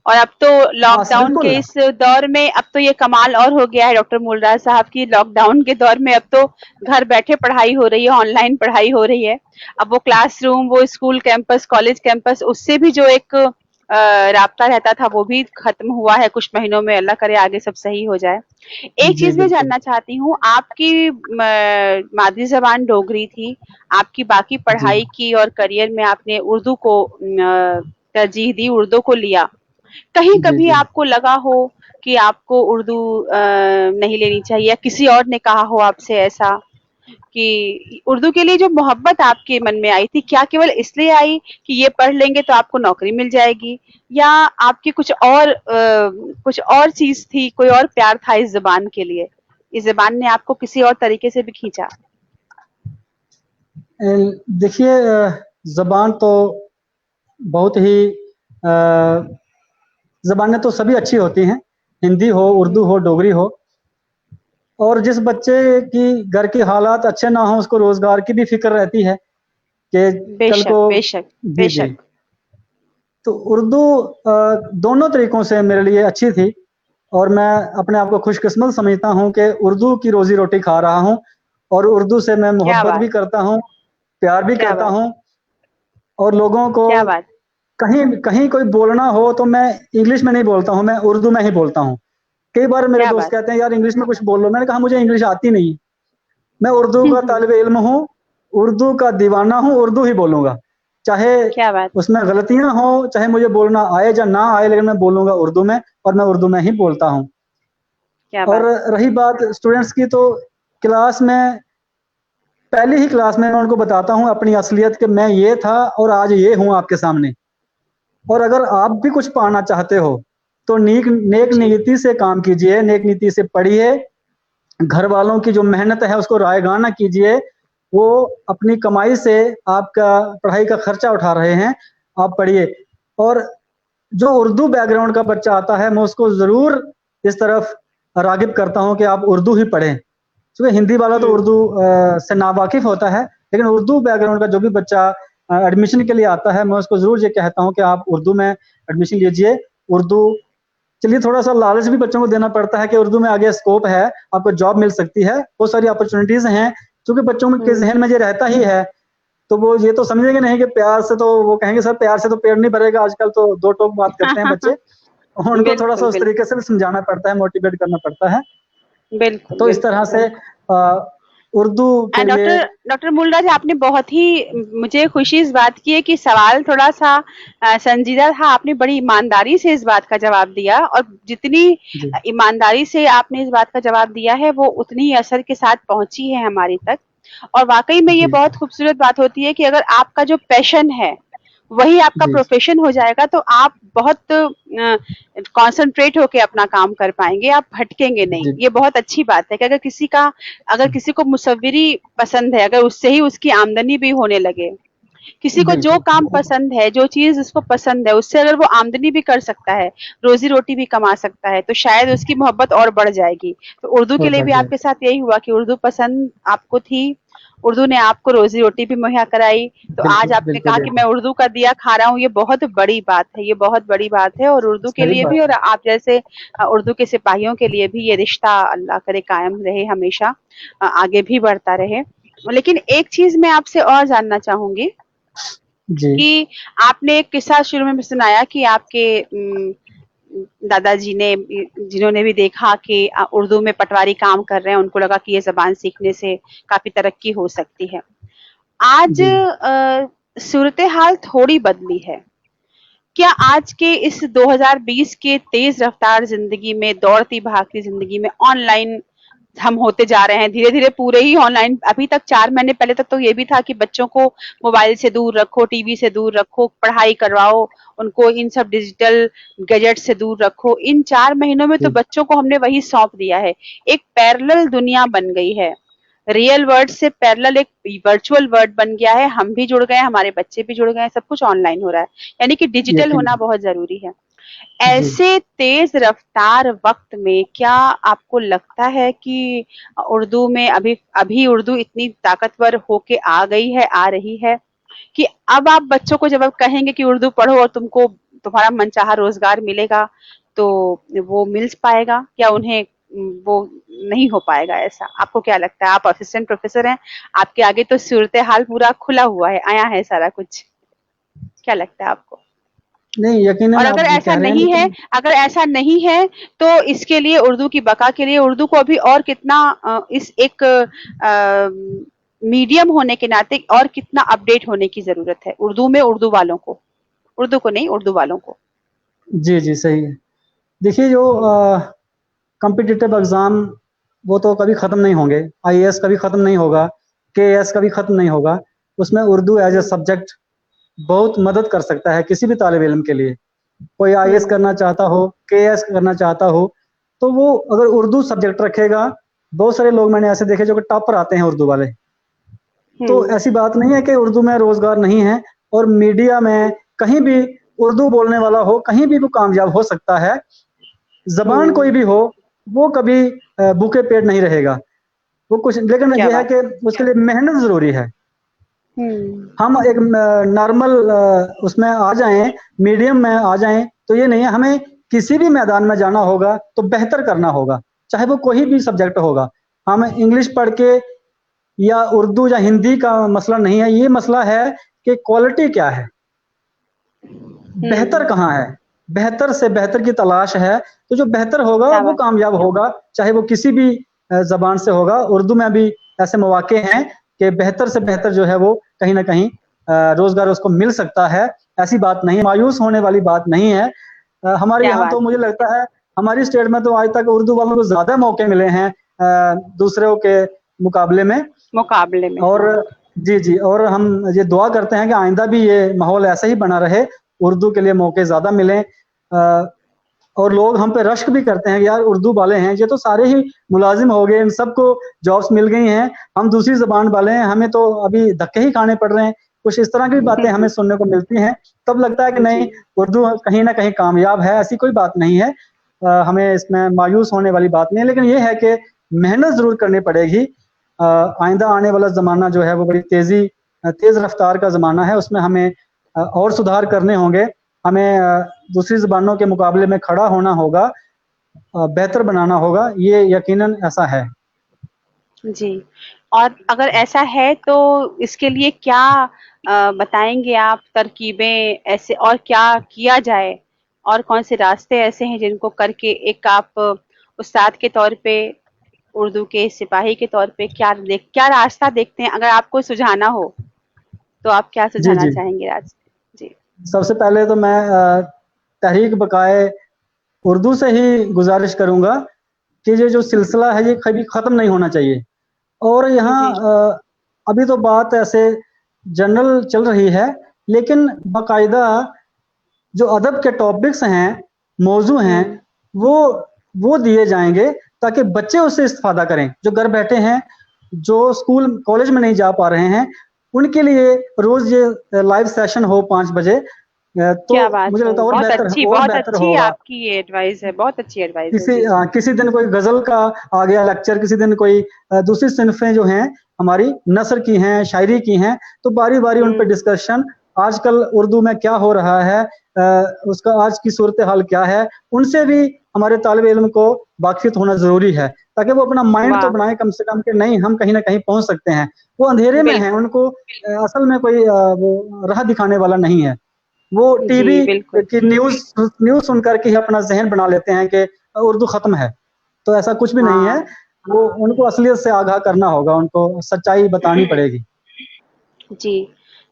और अब तो हाँ, लॉकडाउन के बिल्कुल। इस दौर में अब तो ये कमाल और हो गया है डॉक्टर मूलराज साहब की, लॉकडाउन के दौर में अब तो घर बैठे पढ़ाई हो रही है, ऑनलाइन पढ़ाई हो रही है। अब वो क्लासरूम, वो स्कूल कैंपस, कॉलेज कैंपस, उससे भी जो एक राब्ता रहता था वो भी खत्म हुआ है कुछ महीनों में। अल्लाह करे आगे सब सही हो जाए। एक जी, चीज मैं बिल्कुल। जानना चाहती हूँ, आपकी मादरी जबान डोगरी थी, आपकी बाकी जी, पढ़ाई की और करियर में आपने उर्दू को तरजीह दी, उर्दू को लिया। कहीं जी, कभी जी। आपको लगा हो कि आपको उर्दू नहीं लेनी चाहिए, या किसी और ने कहा हो आपसे ऐसा कि उर्दू के लिए जो मोहब्बत आपके मन में आई थी, क्या केवल इसलिए आई कि ये पढ़ लेंगे तो आपको नौकरी मिल जाएगी, या आपकी कुछ और चीज थी, कोई और प्यार था इस जबान के लिए, इस जबान ने आपको किसी और तरीके से भी खींचा? देखिए, ज़बान तो बहुत ही ज़बानें तो सभी अच्छी होती हैं, हिंदी हो, उर्दू हो, डोगरी हो। और जिस बच्चे की घर के हालात अच्छे ना हों, उसको रोज़गार की भी फ़िक्र रहती है कि कल बेशक, को। बेशक, जी, जी। बेशक। तो उर्दू दोनों तरीकों से मेरे लिए अच्छी थी, और मैं अपने आप को खुशकिस्मत समझता हूँ कि उर्दू की रोज़ी-रोटी खा रहा हूँ, और उर्दू से मैं क्या मोहब्बत बात! भी करता हूँ, प्यार भी क्या करता बात! हूँ। और लोगों को क्या बात! कहीं कहीं कोई बोलना हो तो मैं इंग्लिश में नहीं बोलता हूँ, मैं उर्दू में ही बोलता हूँ। कई बार मेरे क्या दोस्त बात! कहते हैं, यार इंग्लिश में कुछ बोल लो। मैंने कहा मुझे इंग्लिश आती नहीं। मैं उर्दू का तालिब इल्म हूँ, उर्दू का दीवाना हूँ, उर्दू ही बोलूंगा। चाहे क्या बात! उसमें गलतियां हो, चाहे मुझे बोलना आए या ना आए, लेकिन मैं बोलूंगा उर्दू में, और मैं उर्दू में ही बोलता हूँ। क्या और बात! रही बात स्टूडेंट्स की, तो क्लास में, पहली ही क्लास में मैं उनको बताता हूँ अपनी असलियत कि मैं ये था और आज ये हूँ आपके सामने। और अगर आप भी कुछ पाना चाहते हो तो नेक नेक जी। नीति से काम कीजिए, नेक नीति से पढ़िए। घर वालों की जो मेहनत है उसको रायगां ना कीजिए। वो अपनी कमाई से आपका पढ़ाई का खर्चा उठा रहे हैं, आप पढ़िए। और जो उर्दू बैकग्राउंड का बच्चा आता है, मैं उसको जरूर इस तरफ रागिब करता हूं कि आप उर्दू ही पढ़ें। क्योंकि हिंदी वाला तो हुँ। उर्दू से नावाकिफ होता है, लेकिन उर्दू बैकग्राउंड का जो भी बच्चा एडमिशन के लिए आता है, मैं उसको जरूर ये कहता हूँ कि आप उर्दू में एडमिशन लीजिए। उर्दू, चलिए थोड़ा सा लालच भी बच्चों को देना पड़ता है कि उर्दू में आगे स्कोप है, आपको जॉब मिल सकती है, बहुत सारी अपॉर्चुनिटीज हैं। क्योंकि बच्चों के हुँ। जहन में ये रहता ही है, तो वो ये तो समझेंगे नहीं कि प्यार से, तो वो कहेंगे सर प्यार से तो पेड़ नहीं भरेगा। आजकल तो दो टोक बात करते हैं बच्चे। उनको थोड़ा सा बिल्कुल, उस बिल्कुल, तरीके से भी समझाना पड़ता है, मोटिवेट करना पड़ता है। बिल्कुल, तो इस बिल्कुल। तरह से उर्दू के एंड लिए। डॉक्टर मूलराज, आपने बहुत ही मुझे खुशी इस बात की है कि सवाल थोड़ा सा संजीदा था। आपने बड़ी ईमानदारी से इस बात का जवाब दिया, और जितनी जी ईमानदारी से आपने इस बात का जवाब दिया है वो उतनी ही असर के साथ पहुंची है हमारी तक। और वाकई में ये जी बहुत खूबसूरत बात होती है कि अगर आपका जो पैशन है वही आपका जी प्रोफेशन हो जाएगा तो आप बहुत कंसंट्रेट होके अपना काम कर पाएंगे, आप भटकेंगे नहीं। जी ये बहुत अच्छी बात है कि अगर किसी को मुसव्विरी पसंद है, अगर उससे ही उसकी आमदनी भी होने लगे, किसी को जो बिल्कुल। काम पसंद है, जो चीज उसको पसंद है, उससे अगर वो आमदनी भी कर सकता है, रोजी रोटी भी कमा सकता है, तो शायद उसकी मोहब्बत और बढ़ जाएगी। तो उर्दू के और लिए बढ़ भी जाए। आपके साथ यही हुआ कि उर्दू पसंद आपको थी, उर्दू ने आपको रोजी रोटी भी मुहैया कराई। तो आज बिल्कुल आपने बिल्कुल कहा कि ये मैं उर्दू का दिया खा रहा हूँ, ये बहुत बड़ी बात है, ये बहुत बड़ी बात है। और उर्दू के सही लिए भी बात और है। आप जैसे उर्दू के सिपाहियों के लिए भी ये रिश्ता अल्लाह करे कायम रहे, हमेशा आगे भी बढ़ता रहे। लेकिन एक चीज मैं आपसे और जानना चाहूंगी जी कि आपने एक किस्सा शुरू में भी सुनाया कि आपके दादाजी ने, जिन्होंने भी देखा कि उर्दू में पटवारी काम कर रहे हैं, उनको लगा कि ये जबान सीखने से काफी तरक्की हो सकती है। आज जी सूरत हाल थोड़ी बदली है। क्या आज के इस 2020 के तेज रफ्तार जिंदगी में, दौड़ती भागती जिंदगी में, ऑनलाइन हम होते जा रहे हैं धीरे धीरे, पूरे ही ऑनलाइन। अभी तक 4 महीने पहले तक तो ये भी था कि बच्चों को मोबाइल से दूर रखो, टीवी से दूर रखो, पढ़ाई करवाओ उनको, इन सब डिजिटल गैजेट से दूर रखो। इन 4 महीनों में तो जी बच्चों को हमने वही सौंप दिया है। एक पैरेलल दुनिया बन गई है, रियल वर्ल्ड से पैरेलल एक वर्चुअल वर्ल्ड बन गया है। हम भी जुड़ गए, हमारे बच्चे भी जुड़ गए, सब कुछ ऑनलाइन हो रहा है, यानी कि डिजिटल यकीन। होना बहुत जरूरी है। जी ऐसे तेज रफ्तार वक्त में क्या आपको लगता है कि उर्दू में अभी अभी उर्दू इतनी ताकतवर होके आ गई है, आ रही है, कि अब आप बच्चों को जब आप कहेंगे कि उर्दू पढ़ो और तुमको तुम्हारा मनचाहा रोजगार मिलेगा, तो वो मिल पाएगा या उन्हें वो नहीं हो पाएगा? ऐसा आपको क्या लगता है? आप असिस्टेंट प्रोफेसर हैं, आपके आगे तो सूरत हाल पूरा खुला हुआ है, आया है सारा कुछ। क्या लगता है आपको? नहीं, और यकीनन आप अगर ऐसा कह रहे हैं नहीं है, लेकिन अगर ऐसा नहीं है, तो इसके लिए, उर्दू की बका के लिए, उर्दू को अभी और कितना इस एक मीडियम होने के नाते और कितना अपडेट होने की जरूरत है उर्दू में, उर्दू वालों को, उर्दू को नहीं, उर्दू वालों को। जी जी सही है। देखिए जो हम्म, कॉम्पिटिटिव एग्ज़ाम वो तो कभी ख़त्म नहीं होंगे, आईएएस कभी ख़त्म नहीं होगा, केएएस कभी ख़त्म नहीं होगा। उसमें Urdu as a hmm, subject बहुत मदद कर सकता है किसी भी तालिब इल्म के लिए। कोई आईएएस हम्म, करना चाहता हो, केएएस करना चाहता हो, तो वो अगर उर्दू सब्जेक्ट रखेगा, बहुत सारे लोग मैंने ऐसे देखे जो कि टॉपर आते हैं उर्दू वाले। तो हम्म, ऐसी बात नहीं है कि उर्दू में रोजगार नहीं है, और मीडिया में कहीं भी उर्दू बोलने वाला हो, कहीं भी वो कामयाब हो सकता है। जबान हम्म, कोई भी हो, वो कभी भूखे पेट नहीं रहेगा। वो कुछ, लेकिन क्या ये है बात कि है। उसके लिए मेहनत जरूरी है। हम्म, हम एक नॉर्मल उसमें आ जाएं, मीडियम में आ जाएं, तो ये नहीं है। हमें किसी भी मैदान में जाना होगा तो बेहतर करना होगा, चाहे वो कोई भी सब्जेक्ट होगा। हम इंग्लिश पढ़ के या उर्दू या हिंदी का मसला नहीं है, ये मसला है कि क्वालिटी क्या है, बेहतर हम्म, कहाँ है, बेहतर से बेहतर की तलाश है। तो जो बेहतर होगा क्या वो बात। कामयाब होगा, चाहे वो किसी भी जबान से होगा। उर्दू में भी ऐसे मौके हैं कि बेहतर से बेहतर जो है वो कहीं ना कहीं रोजगार उसको मिल सकता है। ऐसी बात नहीं, मायूस होने वाली बात नहीं है। हमारे क्या यहाँ बात तो मुझे है। लगता है हमारी स्टेट में तो आज तक उर्दू वालों को ज्यादा मौके मिले हैं दूसरों के मुकाबले में। मुकाबले में, और हाँ। जी जी, और हम ये दुआ करते हैं कि आइंदा भी ये माहौल ऐसा ही बना रहे, उर्दू के लिए मौके ज्यादा मिलें। और लोग हम पे रश्क भी करते हैं कि यार उर्दू वाले हैं, ये तो सारे ही मुलाजिम हो गए, इन सबको जॉब्स मिल गई हैं, हम दूसरी जबान वाले हैं, हमें तो अभी धक्के ही खाने पड़ रहे हैं। कुछ इस तरह की बातें हमें सुनने को मिलती हैं। तब लगता है कि जी। नहीं, उर्दू कहीं ना कहीं कामयाब है, ऐसी कोई बात नहीं है। हमें इसमें मायूस होने वाली बात नहीं है, लेकिन ये है कि मेहनत जरूर करनी पड़ेगी। आइंदा आने वाला ज़माना जो है वो बड़ी तेज़ रफ्तार का ज़माना है, उसमें हमें और सुधार करने होंगे। हमें दूसरी ज़बानों के मुकाबले में खड़ा होना होगा, बेहतर बनाना होगा, ये यकीनन ऐसा है। जी। और अगर ऐसा है तो इसके लिए क्या बताएँगे आप तरकीबें, ऐसे और क्या किया जाए? और कौन से रास्ते ऐसे हैं जिनको करके एक आप उस्ताद के तौर पे उर्दू के सिपाही के तौर पे क्या रास्ता देखते हैं? अगर आपको सुझाना हो तो आप क्या जी सुझाना जी। चाहेंगे रास्ते? जी। सबसे पहले तो मैं तहरीक बकाए उर्दू से ही गुजारिश करूंगा कि ये जो सिलसिला है ये कभी ख़त्म नहीं होना चाहिए। और यहाँ जी। अभी तो बात ऐसे जनरल चल रही है, लेकिन बाकायदा जो अदब के टॉपिक्स हैं, मौजू हैं, हम्म। वो वो दिए जाएंगे ताकि बच्चे उससे इस्तेफादा करें। जो घर बैठे हैं, जो स्कूल कॉलेज में नहीं जा पा रहे हैं, उनके लिए रोज ये लाइव सेशन हो 5 बजे, तो क्या बात मुझे है! लगता है और बहुत बेहतर अच्छी होगा। आपकी ये एडवाइस है, बहुत अच्छी एडवाइस है। जी। किसी दिन कोई गजल का आ गया लेक्चर, किसी दिन कोई दूसरी सिनफें जो हैं हमारी नसर की हैं, शायरी की हैं, तो बारी बारी उन पर हम्म। डिस्कशन, आजकल उर्दू में क्या हो रहा है, उसका आज की सूरत हाल क्या है, उनसे भी हमारे तालिब इल्म को वाकिफ होना जरूरी है, ताकि वो अपना माइंड तो वाह! बनाए कम से कम कि नहीं, हम कहीं ना कहीं पहुंच सकते हैं। वो अंधेरे में है, बिल्कुल। उनको असल में कोई वो राह दिखाने वाला नहीं है। वो जी, टीवी बिल्कुल। की न्यूज न्यूज सुन करके ही अपना जहन बना लेते हैं कि उर्दू खत्म है। तो ऐसा कुछ भी नहीं है। हाँ। वो उनको असलियत से आगाह करना होगा, उनको सच्चाई बतानी पड़ेगी। जी,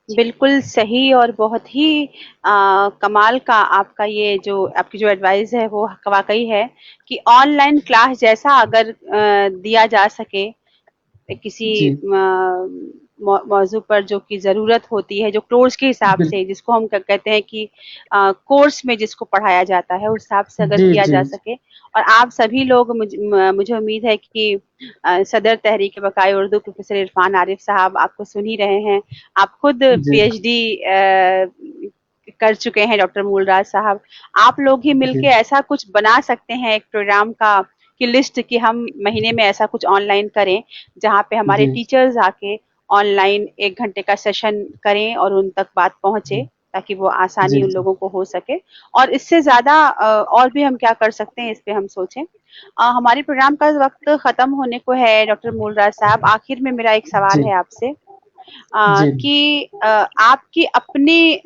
बिल्कुल सही और बहुत ही कमाल का आपका ये जो आपकी जो एडवाइस है वो वाक़ई है कि ऑनलाइन क्लास जैसा अगर दिया जा सके किसी जी मौजू पर जो कि ज़रूरत होती है, जो कोर्स के हिसाब बिल से जिसको हम कहते हैं कि कोर्स में जिसको पढ़ाया जाता है, उस हिसाब से अगर जी किया जी जा सके और आप सभी लोग मुझे उम्मीद है कि सदर तहरीक बकाए उर्दू प्रोफेसर इरफान आरिफ साहब आपको सुन ही रहे हैं। आप खुद जी पीएचडी कर चुके हैं डॉक्टर मूलराज साहब। आप लोग ही जी मिलके ऐसा कुछ बना सकते हैं एक प्रोग्राम का की लिस्ट कि हम महीने में ऐसा कुछ ऑनलाइन करें, जहाँ पे हमारे जी टीचर्स आके ऑनलाइन 1 घंटे का सेशन करें और उन तक बात पहुँचे, ताकि वो जी आसानी उन जी लोगों को हो सके। और इससे ज़्यादा और भी हम क्या कर सकते हैं, इस पे हम सोचें। हमारे प्रोग्राम का वक़्त ख़त्म होने को है डॉक्टर मूलराज साहब। आखिर में मेरा एक जी सवाल है आपसे जी कि आपकी अपनी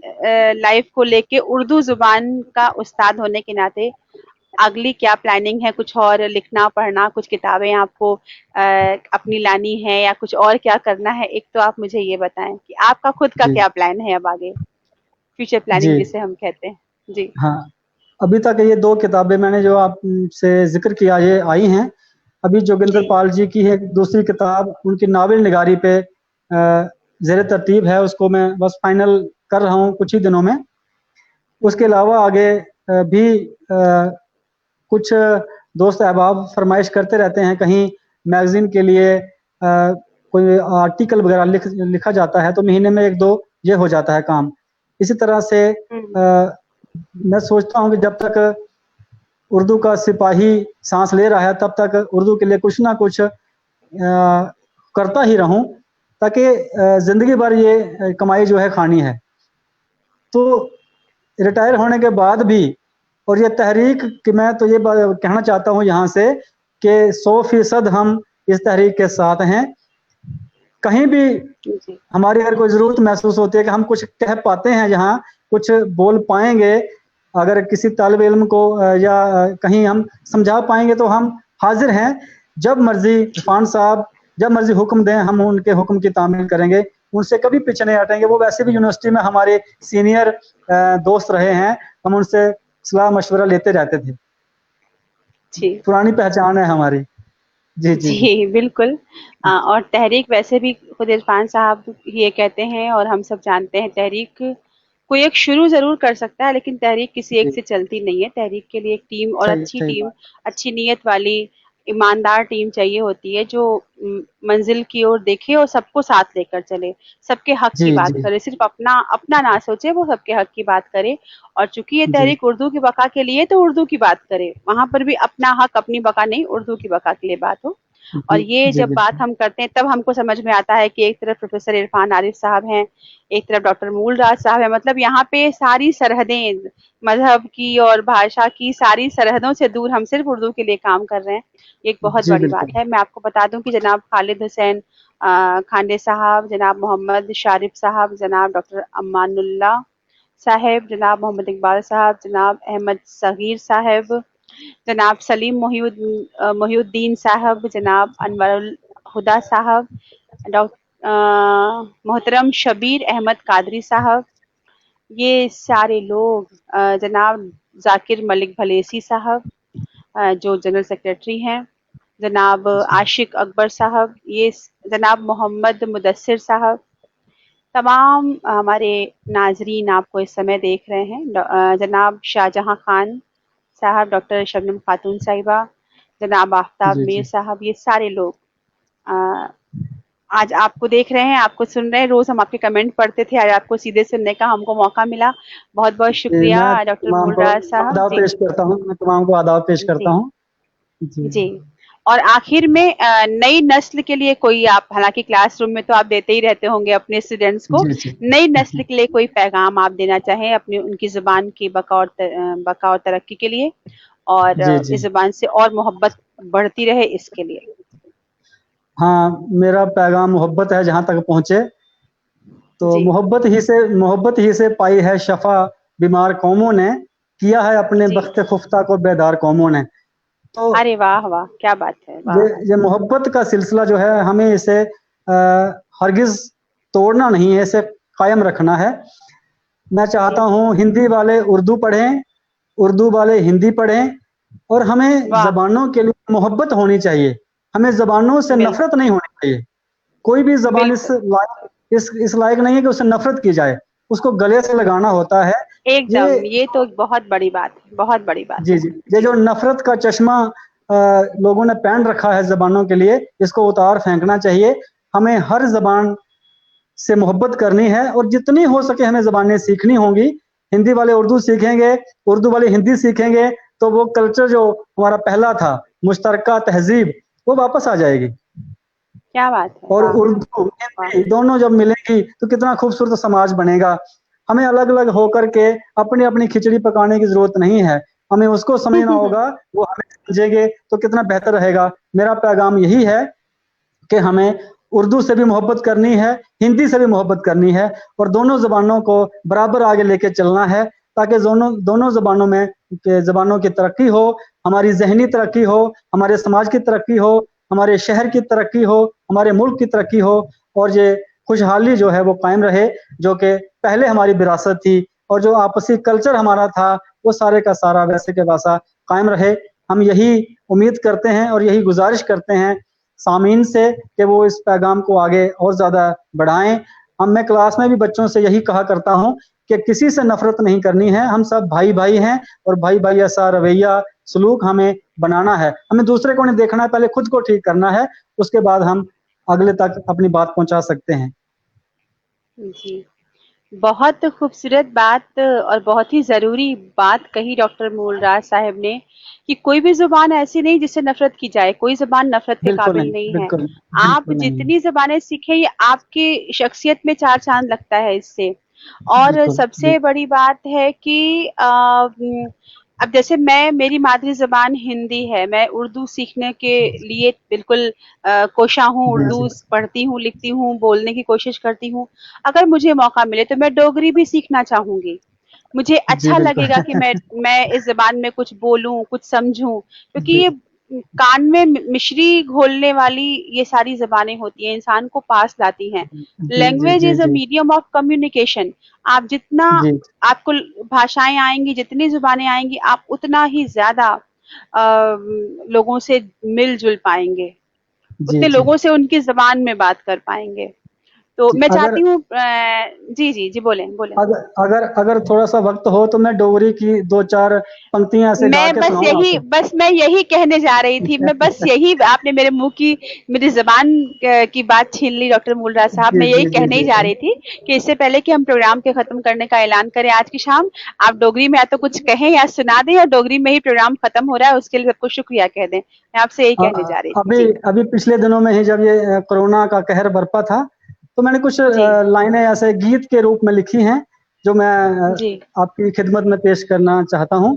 लाइफ़ को लेके उर्दू ज़ुबान का उस्ताद होने के नाते अगली क्या प्लानिंग है? कुछ और लिखना, पढ़ना, कुछ किताबें आपको अपनी लानी है या कुछ और क्या करना है? एक तो आप मुझे ये बताएँ कि आपका खुद का जी क्या प्लान है अब आगे? फ्यूचर जी प्लानिंग जिसे हम कहते हैं। जी। हाँ, अभी तक ये 2 किताबें मैंने जो आपसे ज़िक्र किया ये आई हैं। अभी जोगिंदर जी। पाल जी की है दूसरी किताब, उनकी नावल निगारी पे ज़ेर तरतीब है, उसको मैं बस फाइनल कर रहा हूँ कुछ ही दिनों में। हुँ, उसके हुँ। अलावा आगे भी कुछ दोस्त अहबाब फरमाइश करते रहते हैं, कहीं मैगज़ीन के लिए कोई आर्टिकल वगैरह लिखा जाता है, तो महीने में 1-2 ये हो जाता है काम। इसी तरह से हुँ। मैं सोचता हूँ कि जब तक उर्दू का सिपाही सांस ले रहा है, तब तक उर्दू के लिए कुछ ना कुछ करता ही रहूं, ताकि जिंदगी भर ये कमाई जो है खानी है। तो रिटायर होने के बाद भी, और ये तहरीक कि मैं तो ये कहना चाहता हूँ यहाँ से कि 100% हम इस तहरीक के साथ हैं। कहीं भी जी। हमारी अगर कोई ज़रूरत महसूस होती है कि हम कुछ कह पाते हैं, जहाँ कुछ बोल पाएँगे, अगर किसी तालिब इल्म को या कहीं हम समझा पाएँगे, तो हम हाज़िर हैं। जब मर्ज़ी इरफ़ान साहब जब मर्ज़ी हुक्म दें, हम उनके हुक्म की तामील करेंगे। उनसे कभी पीछे नहीं हटेंगे। वो वैसे भी यूनिवर्सिटी में हमारे सीनियर दोस्त रहे हैं। हम उनसे सलाह-मशवरा लेते रहते थे। जी। पुरानी पहचान है हमारी। जी, जी, जी। जी, बिल्कुल। और तहरीक वैसे भी खुद इरफ़ान साहब ये कहते हैं और हम सब जानते हैं तहरीक कोई एक शुरू ज़रूर कर सकता है, लेकिन तहरीक किसी एक जी, से चलती नहीं है। तहरीक के लिए एक टीम और सही अच्छी सही टीम, बात। अच्छी नीयत वाली, ईमानदार टीम चाहिए होती है जो मंज़िल की ओर देखे और सबको साथ लेकर चले, सबके हक़ जी, की बात जी, करे, सिर्फ़ अपना अपना ना सोचे, वो सबके हक़ की बात करे। और चूँकि ये जी, तहरीक उर्दू की बक़ा के लिए है, तो उर्दू की बात करे। वहाँ पर भी अपना हक़, अपनी बक़ा नहीं, उर्दू की बक़ा के लिए बात हो। और जी, ये जी, जब बात बिल्कुल। हम करते हैं तब हमको समझ में आता है कि एक तरफ प्रोफेसर इरफान आरिफ साहब हैं, एक तरफ डॉक्टर मूलराज साहब हैं। मतलब यहाँ पे सारी सरहदें मज़हब की और भाषा की सारी सरहदों से दूर हम सिर्फ उर्दू के लिए काम कर रहे हैं। ये एक बहुत जी, बड़ी बात बिल्कुल। है। मैं आपको बता दूँ कि जनाब खालिद हुसैन खांडे साहब, जनाब मोहम्मद शारिफ साहब, जनाब डॉक्टर अमानुल्लाह साहिब, जनाब मोहम्मद इकबाल साहब, जनाब अहमद सगीर साहिब, जनाब सलीम मोहिउद्दीन साहब, जनाब अनवरुल हुदा साहब, मोहतरम शबीर अहमद कादरी साहब, ये सारे लोग, जनाब जाकिर मलिक भलेसी साहब, जो जनरल सेक्रेटरी हैं, जनाब आशिक अकबर साहब, ये जनाब मोहम्मद मुदस्सिर साहब, तमाम हमारे नाजरीन आपको इस समय देख रहे हैं, जनाब शाहजहां खान साहब, डॉक्टर शबनम खातून साहिबा, जनाब आफ्ताब जी मीर जी। साहब, ये सारे लोग अ, आज आपको देख रहे हैं, आपको सुन रहे हैं। रोज हम आपके कमेंट पढ़ते थे, आज आपको सीधे सुनने का हमको मौका मिला। बहुत बहुत जी, शुक्रिया मैं डॉक्टर तमाम को मूलराज साहब आदाब जी। पेश करता हूँ, मैं तमाम को आदाब पेश करता जी हूँ। जी जी। और आखिर में नई नस्ल के लिए कोई, आप हालांकि क्लासरूम में तो आप देते ही रहते होंगे अपने स्टूडेंट्स को, जी जी। नई नस्ल के लिए कोई पैगाम आप देना चाहें अपनी उनकी जुबान की बका और तरक्की के लिए, और जी जी। इस जुबान से और मोहब्बत बढ़ती रहे इसके लिए। हाँ, मेरा पैगाम मोहब्बत है जहाँ तक पहुँचे। तो जी मोहब्बत ही से पाई है शफा बीमार कौमों ने, किया है अपने जी। बख्त खुफ्ता को बेदार कौमों ने। तो अरे वाह वाह, क्या बात है, वाह वाह। ये मोहब्बत का सिलसिला जो है, हमें इसे हरगिज तोड़ना नहीं है, इसे कायम रखना है। मैं जी चाहता हूँ हिंदी वाले उर्दू पढ़ें, उर्दू वाले हिंदी पढ़ें, और हमें वाह, ज़बानों के लिए मोहब्बत होनी चाहिए। हमें ज़बानों से नफ़रत बिल्कुल नहीं होनी चाहिए। कोई भी ज़बान बिल्कुल। इस लायक नहीं है कि उससे नफ़रत की जाए, उसको गले से लगाना होता है। ये एकदम, ये तो बहुत बड़ी बात है, बहुत बड़ी बात जी, है। जी। ये जी जो नफ़रत का चश्मा लोगों ने पहन रखा है ज़बानों के लिए, इसको उतार फेंकना चाहिए। हमें हर ज़बान से मोहब्बत करनी है, और जितनी हो सके हमें ज़बानें सीखनी होंगी। हिंदी वाले उर्दू सीखेंगे, उर्दू वाले हिंदी सीखेंगे, तो वो कल्चर जो हमारा पहला था, मुश्तरका तहज़ीब, वो वापस आ जाएगी। क्या बात है, और वाह उर्दू, वाह। हिंदी दोनों जब मिलेंगी तो कितना खूबसूरत समाज बनेगा। हमें अलग-अलग होकर के अपनी-अपनी खिचड़ी पकाने की ज़रूरत नहीं है। हमें उसको समझना होगा, वो हमें समझेंगे तो कितना बेहतर रहेगा। मेरा पैगाम यही है कि हमें उर्दू से भी मोहब्बत करनी है, हिंदी से भी मोहब्बत करनी है, और दोनों ज़बानों को बराबर आगे लेके चलना है, ताकि दोनों दोनों ज़बानों में के ज़बानों की तरक्की हो, हमारी ज़हनी तरक्की हो, हमारे समाज की तरक्की हो, हमारे शहर की तरक्की हो, हमारे मुल्क की तरक्की हो, और ये खुशहाली जो है वो कायम रहे, जो कि पहले हमारी विरासत थी, और जो आपसी कल्चर हमारा था, वो सारे का सारा वैसे के वैसा कायम रहे। हम यही उम्मीद करते हैं और यही गुज़ारिश करते हैं सामीन से कि वो इस पैगाम को आगे और ज़्यादा बढ़ाएँ। मैं क्लास में भी बच्चों से यही कहा करता हूँ कि किसी से नफ़रत नहीं करनी है, हम सब भाई-भाई हैं, और भाई-भाई ऐसा रवैया, सलूक हमें बनाना है। हमें दूसरे को नहीं देखना है, पहले खुद को ठीक करना है, उसके बाद हम अगले तक अपनी बात पहुँचा सकते हैं। जी, बहुत खूबसूरत बात और बहुत ही ज़रूरी बात कही डॉक्टर मूलराज साहब ने, कि कोई भी ज़ुबान ऐसी नहीं जिससे नफ़रत की जाए, कोई ज़ुबान नफ़रत के बिल्कुल काबिल नहीं, नहीं है। बिल्कुल, आप बिल्कुल नहीं है। जितनी ज़ुबानें सीखें, ये आपकी शख्सियत में चार चाँद लगता है इससे। और बिल्कुल, सबसे बड़ी बात है कि अब जैसे मेरी मादरी ज़ुबान हिंदी है, मैं उर्दू सीखने के लिए बिल्कुल कोशा हूँ, जी, उर्दू जी। पढ़ती हूँ, लिखती हूँ, बोलने की कोशिश करती हूँ। अगर मुझे मौका मिले तो मैं डोगरी भी सीखना चाहूँगी। मुझे जी, अच्छा बिल्कुल। लगेगा कि मैं इस ज़बान में कुछ बोलूँ, कुछ समझूँ, क्योंकि जी, ये कान में मिश्री घोलने वाली ये सारी ज़बानें होती हैं, इंसान को पास लाती हैं। जी, जी, लैंग्वेज जी, इज़ अ जी। Medium of communication. आप जितना जी, आपको भाषाएँ आएँगी, जितनी ज़ुबानें आएँगी, आप उतना ही ज़्यादा लोगों से मिल-जुल पाएँगे, जी, उतने जी। लोगों से उनकी ज़बान में बात कर पाएँगे। तो जी, मैं अगर चाहती हूँ जी, जी, जी, बोलें, बोलें। अगर अगर अगर थोड़ा-सा वक़्त हो तो मैं डोगरी की 2-4 पंक्तियाँ ऐसे गा के सुनाऊँ आपको? बस मैं यही कहने जा रही थी। मैं बस यही, आपने मेरे मुँह की, मेरी ज़ुबान की बात छीन ली डॉक्टर मूलराज साहब। जी, मैं यही जी, जी, कहने ही जी, जा जी। रही थी कि इससे पहले कि हम प्रोग्राम के ख़त्म करने का ऐलान करें आज की शाम, आप डोगरी में या तो कुछ कहें या सुना दें, या डोगरी में ही प्रोग्राम ख़त्म हो रहा है उसके लिए सबको शुक्रिया कह दें। मैं आपसे यही कहने जा रही थी। अभी जी, अभी पिछले दिनों में ही जब ये कोरोना का कहर बरपा था, तो मैंने कुछ जी, लाइनें ऐसे गीत के रूप में लिखी हैं, जो मैं जी, आपकी खिदमत में पेश करना चाहता हूँ।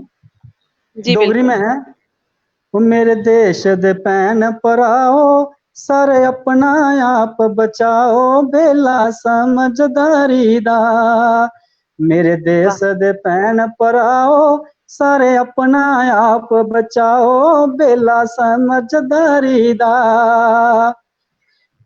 जी, डोगरी में बिल्कुल। है, "ओ मेरे देश दे भैन भराओ, सारे अपना आप बचाओ, बेला समझदारी दा। मेरे वाह! देश दे भैन भराओ, सारे अपना आप बचाओ बेला समझदारी दा।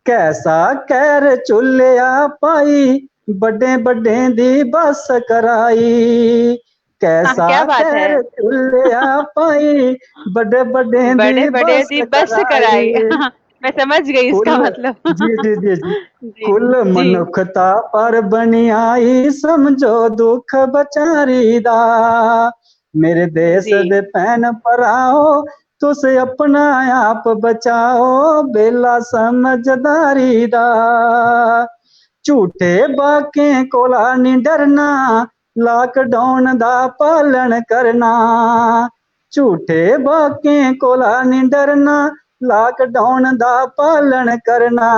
कैसा कैर चुलिया पाई बड़े बड़े दी बस कराई। हाँ, कैसा क्या बात है। कैर चुलिया पाई बड़े बड़े बड़े दी बड़े बस दी बस कराई। कराई। मैं समझ गई कुल इसका मतलब। जी जी जी जी जी कुल जी। मनुखता पर बनी आई समझो दुख बचारी दा। मेरे देश जी दे भैन भराओ तुस अपना आप बचाओ बेला समझदारी दा। झूठे बाके कोला नी डरना लॉकडाउन दा पालन करना। झूठे बाके कोला नी डरना लॉकडाउन दा पालन करना।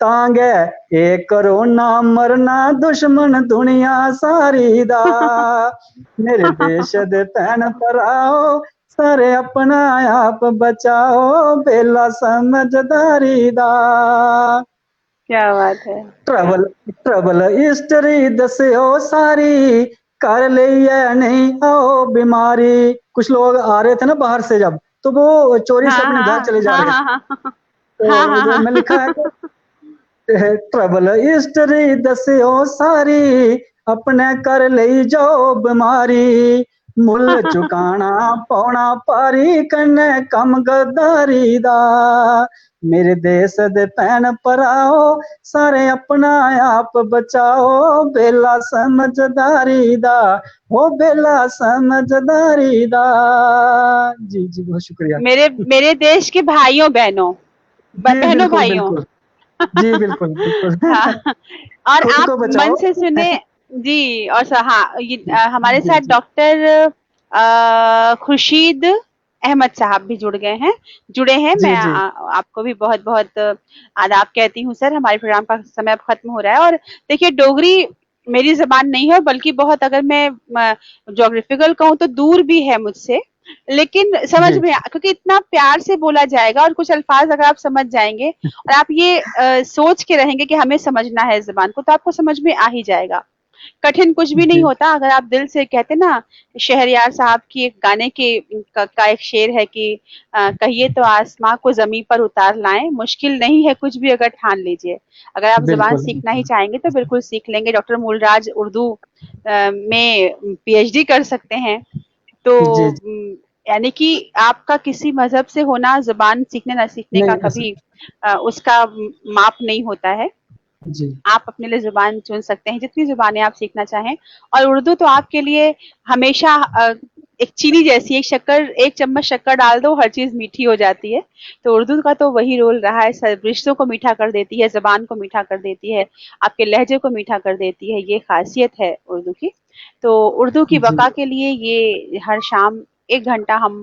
तांगे ए करोना मरना दुश्मन दुनिया सारी दा। मेरे देश दे भैन भराओ सारे अपना आप बचाओ बेला समझदारी दा। क्या बात है। ट्रबल ट्रबल हिस्ट्री दस्यो सारी कर लिया नहीं आओ बीमारी। कुछ लोग आ रहे थे ना बाहर से जब, तो वो चोरी से हाँ अपने घर हाँ चले जा हाँ रहे थे। हाँ हाँ हाँ हाँ तो हाँ मैं लिखा है हाँ। ट्रबल हिस्ट्री दस्यो सारी अपने कर ले जो बीमारी। मुल चुकाना पौना पारी कन्ने कम गद्दारी दा। मेरे देश दे भैन भराओ सारे अपना आप बचाओ बेला समझदारी दा। हो बेला समझदारी दा। जी जी बहुत शुक्रिया। मेरे मेरे देश के भाइयों बहनों, जी बहनों बिल्कुल भाइयों। बिल्कुल। जी बिल्कुल बिल्कुल। हाँ, और खुद आप को मन बचाओ। से सुने। जी, और हाँ, हमारे जी साथ जी डॉक्टर खुर्शीद अहमद साहब भी जुड़े हैं। मैं जी जी आपको भी बहुत बहुत आदाब कहती हूँ सर। हमारे प्रोग्राम का समय अब खत्म हो रहा है। और देखिए, डोगरी मेरी जबान नहीं है, बल्कि बहुत, अगर मैं जोग्राफिकल कहूँ तो दूर भी है मुझसे, लेकिन समझ जी में क्योंकि इतना प्यार से बोला जाएगा, और कुछ अल्फाज अगर आप समझ जाएंगे और आप ये सोच के रहेंगे कि हमें समझना है इस जबान को, तो आपको समझ में आ ही जाएगा। कठिन कुछ भी नहीं जी होता अगर आप दिल से कहते ना। शहरयार साहब की एक गाने का एक शेर है कि कहिए तो आसमां को जमीन पर उतार लाएं, मुश्किल नहीं है कुछ भी अगर ठान लीजिए। अगर आप जबान बिल्कुल सीखना ही बिल्कुल। चाहेंगे तो बिल्कुल सीख लेंगे। डॉक्टर मूलराज उर्दू में पीएचडी कर सकते हैं। तो जी जी यानी कि आपका किसी मजहब से होना, जबान सीखने ना सीखने का नहीं ऐसा। कभी उसका माप नहीं होता है। जी आप अपने लिए जुबान चुन सकते हैं, जितनी जुबानें आप सीखना चाहें। और उर्दू तो आपके लिए हमेशा एक चीनी जैसी, एक शक्कर, एक चम्मच शक्कर डाल दो हर चीज मीठी हो जाती है। तो उर्दू का तो वही रोल रहा है, सब रिश्तों को मीठा कर देती है, जबान को मीठा कर देती है, आपके लहजे को मीठा कर देती है। ये खासियत है उर्दू की। तो उर्दू की जी बका के लिए ये हर शाम 1 घंटा हम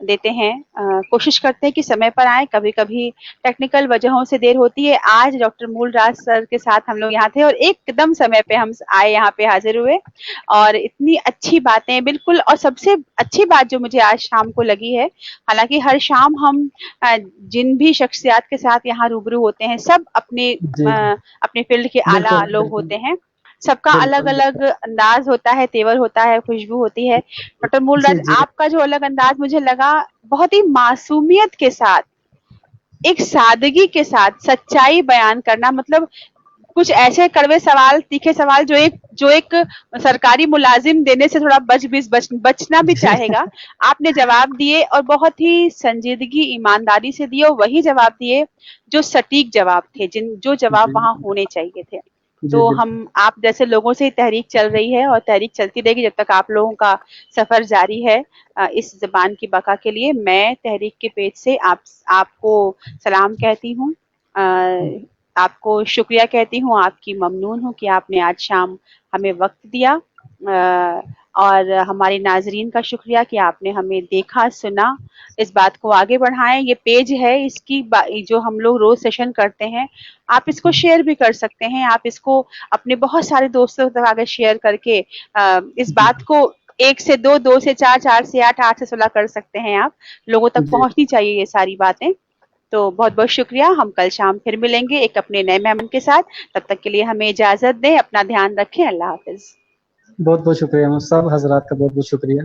देते हैं। कोशिश करते हैं कि समय पर आए। कभी कभी टेक्निकल वजहों से देर होती है। आज डॉक्टर मूलराज सर के साथ हम लोग यहाँ थे, और एकदम समय पे हम आए, यहाँ पे हाजिर हुए। और इतनी अच्छी बातें बिल्कुल। और सबसे अच्छी बात जो मुझे आज शाम को लगी है, हालांकि हर शाम हम जिन भी शख्सियात के साथ यहाँ रूबरू होते हैं, सब जी जी अपने फील्ड के आला बिल्कुल लोग बिल्कुल होते हैं। सबका अलग बिल्कुल अलग बिल्कुल। अंदाज होता है, तेवर होता है, खुशबू होती है। डॉक्टर जी मूलराज, जी आपका जो अलग अंदाज मुझे लगा, बहुत ही मासूमियत के साथ, एक सादगी के साथ सच्चाई बयान करना, मतलब कुछ ऐसे कड़वे सवाल, तीखे सवाल जो एक सरकारी मुलाजिम देने से थोड़ा बचना भी जी चाहेगा, आपने जवाब दिए, और बहुत ही संजीदगी, ईमानदारी से दिए, और वही जवाब दिए जो सटीक जवाब थे, जिन जो जवाब जी वहां होने चाहिए थे। जी तो हम, बिल्कुल। आप जैसे लोगों से ही तहरीक चल रही है, और तहरीक चलती रहेगी जब तक आप लोगों का सफर जारी है। इस जबान की बका के लिए मैं तहरीक के पेज से आपको सलाम कहती हूँ। आपको शुक्रिया कहती हूँ, आपकी ममनून हूँ कि आपने आज शाम हमें वक्त दिया। और हमारे नाजरीन का शुक्रिया कि आपने हमें देखा, सुना, इस बात को आगे बढ़ाएं। ये पेज है, इसकी जो हम लोग रोज सेशन करते हैं, आप इसको शेयर भी कर सकते हैं। आप इसको अपने बहुत सारे दोस्तों तक आगे शेयर करके इस जी बात को 1 से 2, 2 से 4, 4 से 8, 8 से 16 कर सकते हैं। आप लोगों तक जी पहुंचनी चाहिए ये सारी बातें। तो बहुत बहुत शुक्रिया। हम कल शाम फिर मिलेंगे एक अपने नए मेहमान के साथ। तब तक के लिए हमें इजाजत दें। अपना ध्यान रखें। अल्लाह हाफिज। बहुत बहुत शुक्रिया। सब हजरात का बहुत बहुत शुक्रिया।